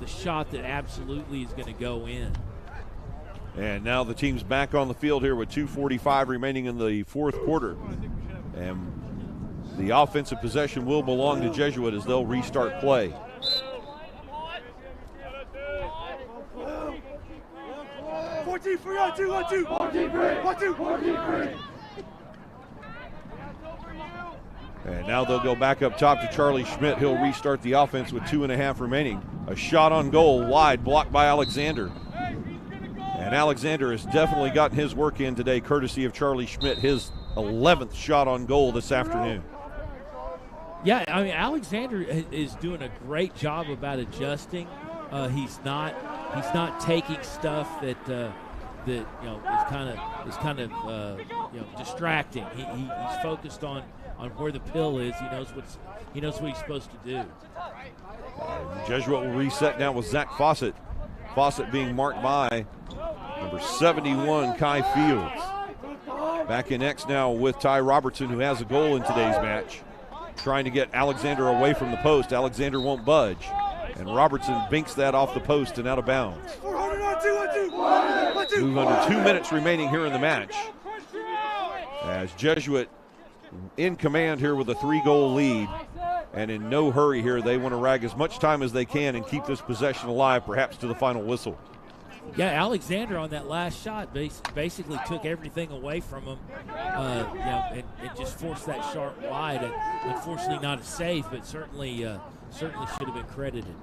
shot that absolutely is going to go in. And now the team's back on the field here with 2:45 remaining in the fourth quarter. And the offensive possession will belong to Jesuit as they'll restart play. And now they'll go back up top to Charlie Schmidt. He'll restart the offense with 2.5 remaining. A shot on goal, wide, blocked by Alexander. And Alexander has definitely gotten his work in today, courtesy of Charlie Schmidt, his 11th shot on goal this afternoon. Yeah, I mean, Alexander is doing a great job about adjusting. He's not taking stuff that is kind of distracting. He's focused on where the pill is. He knows what he's supposed to do. Jesuit will reset now with Zach Fawcett. Fawcett being marked by number 71, Kai Fields. Back in X now with Ty Robertson, who has a goal in today's match. Trying to get Alexander away from the post. Alexander won't budge. And Robertson binks that off the post and out of bounds. Move under 2 minutes remaining here in the match. As Jesuit in command here with a 3-goal lead. And in no hurry here, they want to rag as much time as they can and keep this possession alive, perhaps to the final whistle. Yeah, Alexander on that last shot basically took everything away from him, and just forced that shot wide. And unfortunately, not a save, but certainly should have been credited.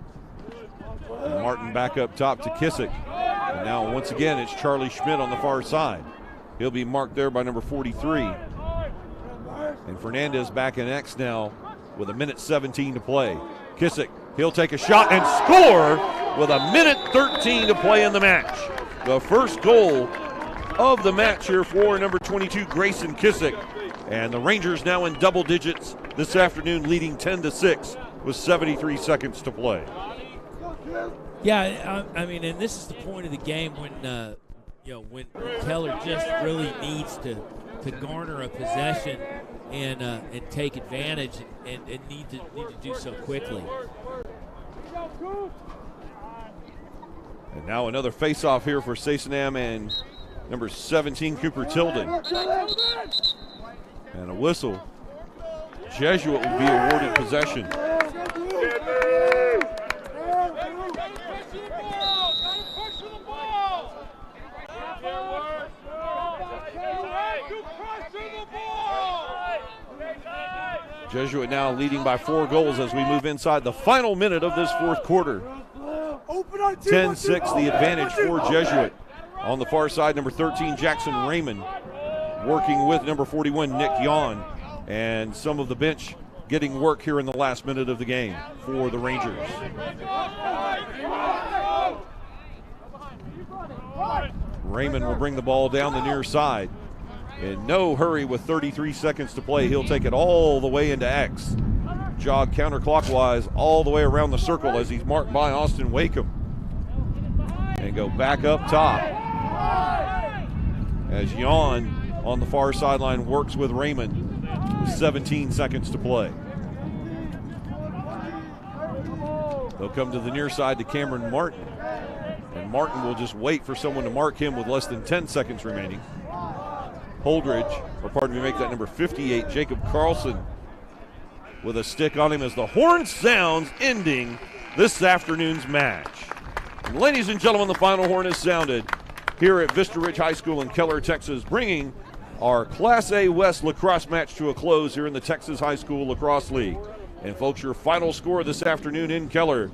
And Martin back up top to Kissick. And now once again, it's Charlie Schmidt on the far side. He'll be marked there by number 43. And Fernandez back in X now with 1:17 to play. Kissick, he'll take a shot and score with 1:13 to play in the match. The first goal of the match here for number 22, Grayson Kissick. And the Rangers now in double digits this afternoon, leading 10-6 with 73 seconds to play. Yeah, I mean, and this is the point of the game when when Keller just really needs to garner a possession and take advantage and need to do so quickly. And now another face-off here for Sassenham and number 17, Cooper Tilden. And a whistle. Jesuit will be awarded possession. Jesuit now leading by 4 goals as we move inside the final minute of this fourth quarter. 10-6 the advantage for Jesuit. On the far side, number 13, Jackson Raymond, working with number 41, Nick Yon, and some of the bench getting work here in the last minute of the game for the Rangers. Raymond will bring the ball down the near side. In no hurry with 33 seconds to play. He'll take it all the way into X. Jog counterclockwise all the way around the circle as he's marked by Austin Wakeham. And go back up top as Yon on the far sideline works with Raymond with 17 seconds to play. They'll come to the near side to Cameron Martin. And Martin will just wait for someone to mark him with less than 10 seconds remaining. Holdridge, or pardon me, make that number 58, Jacob Carlson, with a stick on him as the horn sounds, ending this afternoon's match. And ladies and gentlemen, the final horn is sounded here at Vista Ridge High School in Keller, Texas, bringing our Class A West lacrosse match to a close here in the Texas High School Lacrosse League. And folks, your final score this afternoon in Keller,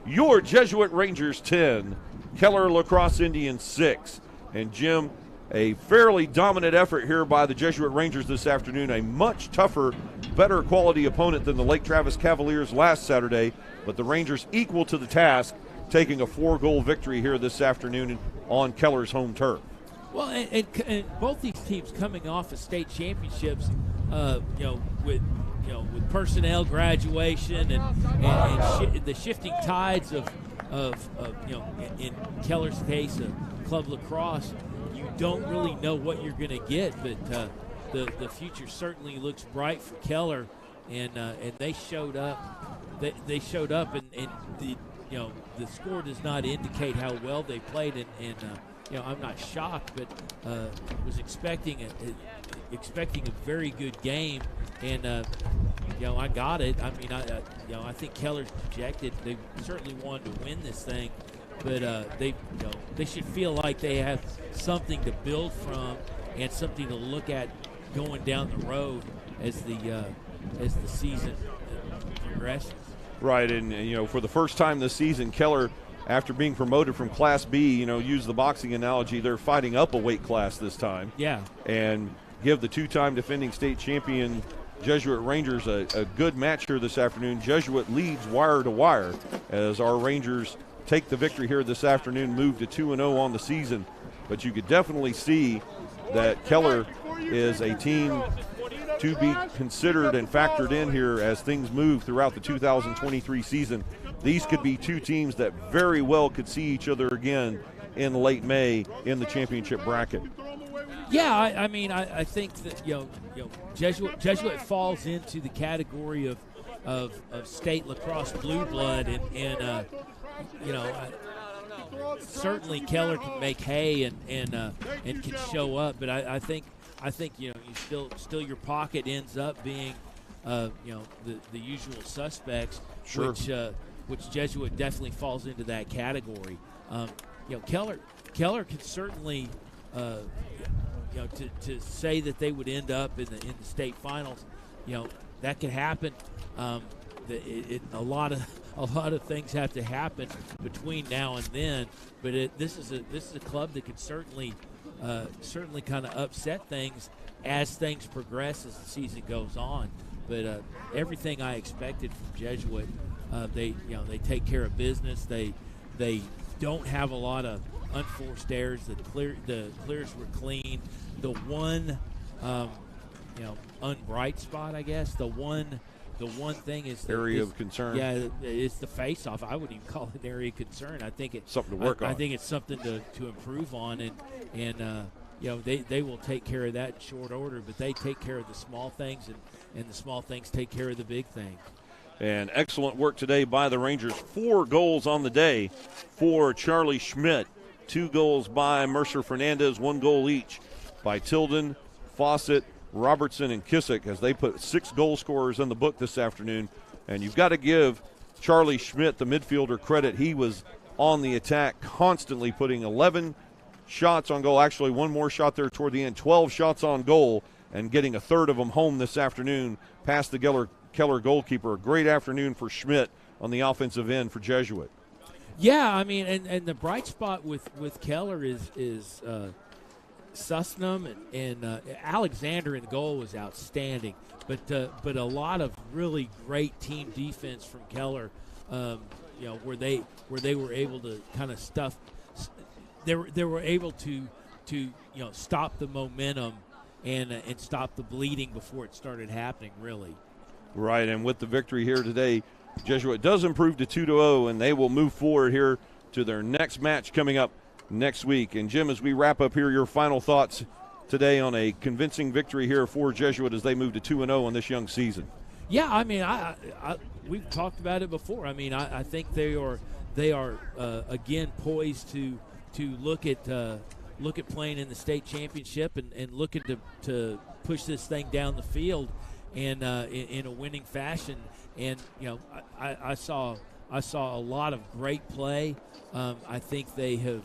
your Jesuit Rangers 10, Keller Lacrosse Indians 6. And Jim, a fairly dominant effort here by the Jesuit Rangers this afternoon. A much tougher, better quality opponent than the Lake Travis Cavaliers last Saturday, but the Rangers equal to the task, taking a 4-goal victory here this afternoon on Keller's home turf. Well, and both these teams coming off of state championships, with personnel graduation and the shifting tides of in Keller's case, club lacrosse. You don't really know what you're going to get, but the future certainly looks bright for Keller, and they showed up. They showed up, and the score does not indicate how well they played, and I'm not shocked, but was expecting a very good game, and I got it. I mean, I think Keller's projected. They certainly wanted to win this thing. But they should feel like they have something to build from and something to look at going down the road as the season progresses. Right, and for the first time this season, Keller, after being promoted from Class B, use the boxing analogy, they're fighting up a weight class this time. Yeah. And give the two-time defending state champion Jesuit Rangers a good match here this afternoon. Jesuit leads wire to wire as our Rangers take the victory here this afternoon, move to 2-0 on the season. But you could definitely see that Keller is a team to be considered and factored in here as things move throughout the 2023 season. These could be two teams that very well could see each other again in late May in the championship bracket. Yeah, I think that Jesuit falls into the category of state lacrosse blue blood, and certainly Keller can make hay and can show up, but I think you still your pocket ends up being the usual suspects, sure. which Jesuit definitely falls into that category. Keller can certainly to say that they would end up in the state finals, that could happen. A lot of things have to happen between now and then, but this is a club that could certainly kind of upset things as things progress as the season goes on. But everything I expected from Jesuit, they take care of business. They don't have a lot of unforced errors. The clears were clean. The one unbright spot, I guess. The one thing is area of concern. Yeah, it's the face-off. I wouldn't even call it an area of concern. I think it's something to work on. I think it's something to improve on, and they will take care of that in short order. But they take care of the small things, and the small things take care of the big things. And excellent work today by the Rangers. 4 goals on the day for Charlie Schmidt. 2 goals by Mercer Fernandez, 1 goal each by Tilden, Fawcett, Robertson, and Kissick, as they put 6 goal scorers in the book this afternoon. And you've got to give Charlie Schmidt, the midfielder, credit. He was on the attack, constantly putting 11 shots on goal. Actually, 1 more shot there toward the end. 12 shots on goal, and getting a third of them home this afternoon past the Keller goalkeeper. A great afternoon for Schmidt on the offensive end for Jesuit. Yeah, I mean, and the bright spot with Keller is Sussnam and Alexander in the goal was outstanding, but a lot of really great team defense from Keller. Where they were able to kind of stuff. They were able to stop the momentum and stop the bleeding before it started happening. Really. Right, and with the victory here today, Jesuit does improve to 2-0, and they will move forward here to their next match coming up next week. And Jim, as we wrap up here, your final thoughts today on a convincing victory here for Jesuit as they move to 2-0 in this young season. Yeah, I mean, we've talked about it before. I mean, I think they are again poised to look at playing in the state championship and looking to push this thing down the field and in a winning fashion. And I saw a lot of great play. I think they have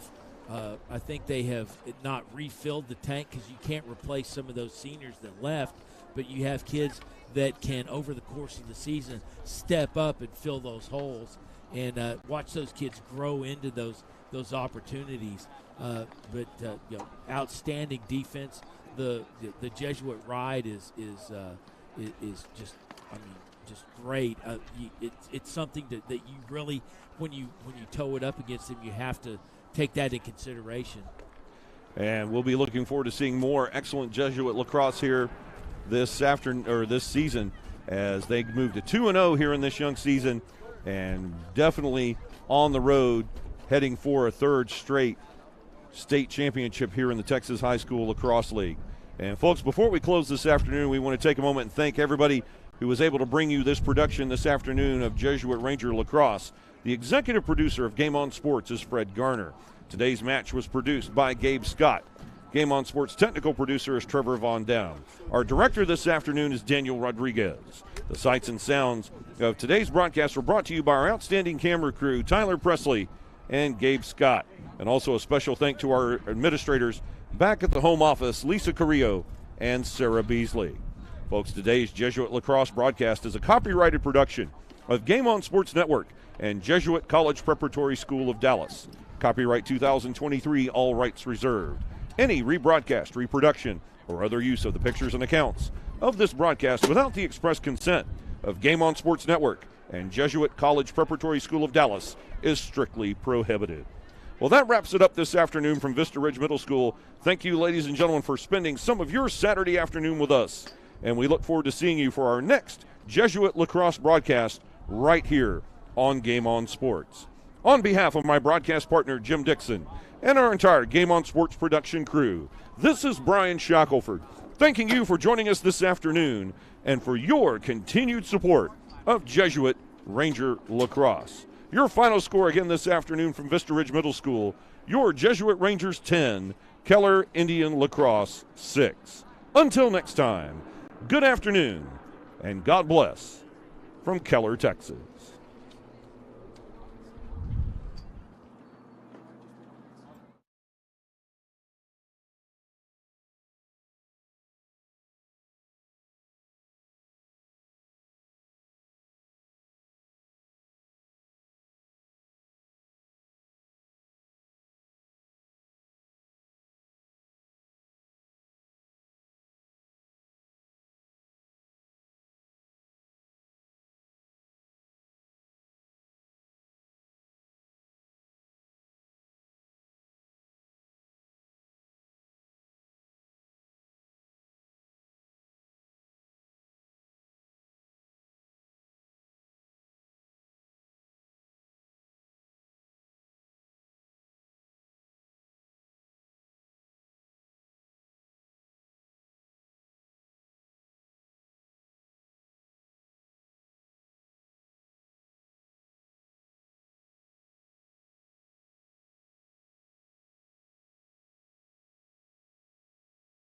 not refilled the tank because you can't replace some of those seniors that left, but you have kids that can, over the course of the season, step up and fill those holes and watch those kids grow into those opportunities. But outstanding defense. The Jesuit ride is just, I mean, just great. It's something that you really, when you toe it up against them, you have to take that in consideration. And we'll be looking forward to seeing more excellent Jesuit lacrosse here this season as they move to 2-0 here in this young season, and definitely on the road heading for a third straight state championship here in the Texas High School Lacrosse League. And folks, before we close this afternoon, we want to take a moment and thank everybody who was able to bring you this production this afternoon of Jesuit Ranger Lacrosse. The executive producer of Game On Sports is Fred Garner. Today's match was produced by Gabe Scott. Game On Sports technical producer is Trevor Von Down. Our director this afternoon is Daniel Rodriguez. The sights and sounds of today's broadcast were brought to you by our outstanding camera crew, Tyler Presley and Gabe Scott. And also a special thank to our administrators back at the home office, Lisa Carrillo and Sarah Beasley. Folks, today's Jesuit Lacrosse broadcast is a copyrighted production of Game On Sports Network and Jesuit College Preparatory School of Dallas. Copyright 2023, all rights reserved. Any rebroadcast, reproduction, or other use of the pictures and accounts of this broadcast without the express consent of Game On Sports Network and Jesuit College Preparatory School of Dallas is strictly prohibited. Well, that wraps it up this afternoon from Vista Ridge Middle School. Thank you, ladies and gentlemen, for spending some of your Saturday afternoon with us. And we look forward to seeing you for our next Jesuit Lacrosse broadcast right here on Game On Sports. On behalf of my broadcast partner, Jim Dixon, and our entire Game On Sports production crew, this is Brian Shackelford, thanking you for joining us this afternoon and for your continued support of Jesuit Ranger Lacrosse. Your final score again this afternoon from Vista Ridge Middle School, your Jesuit Rangers 10, Keller Indian Lacrosse 6. Until next time, good afternoon and God bless from Keller, Texas.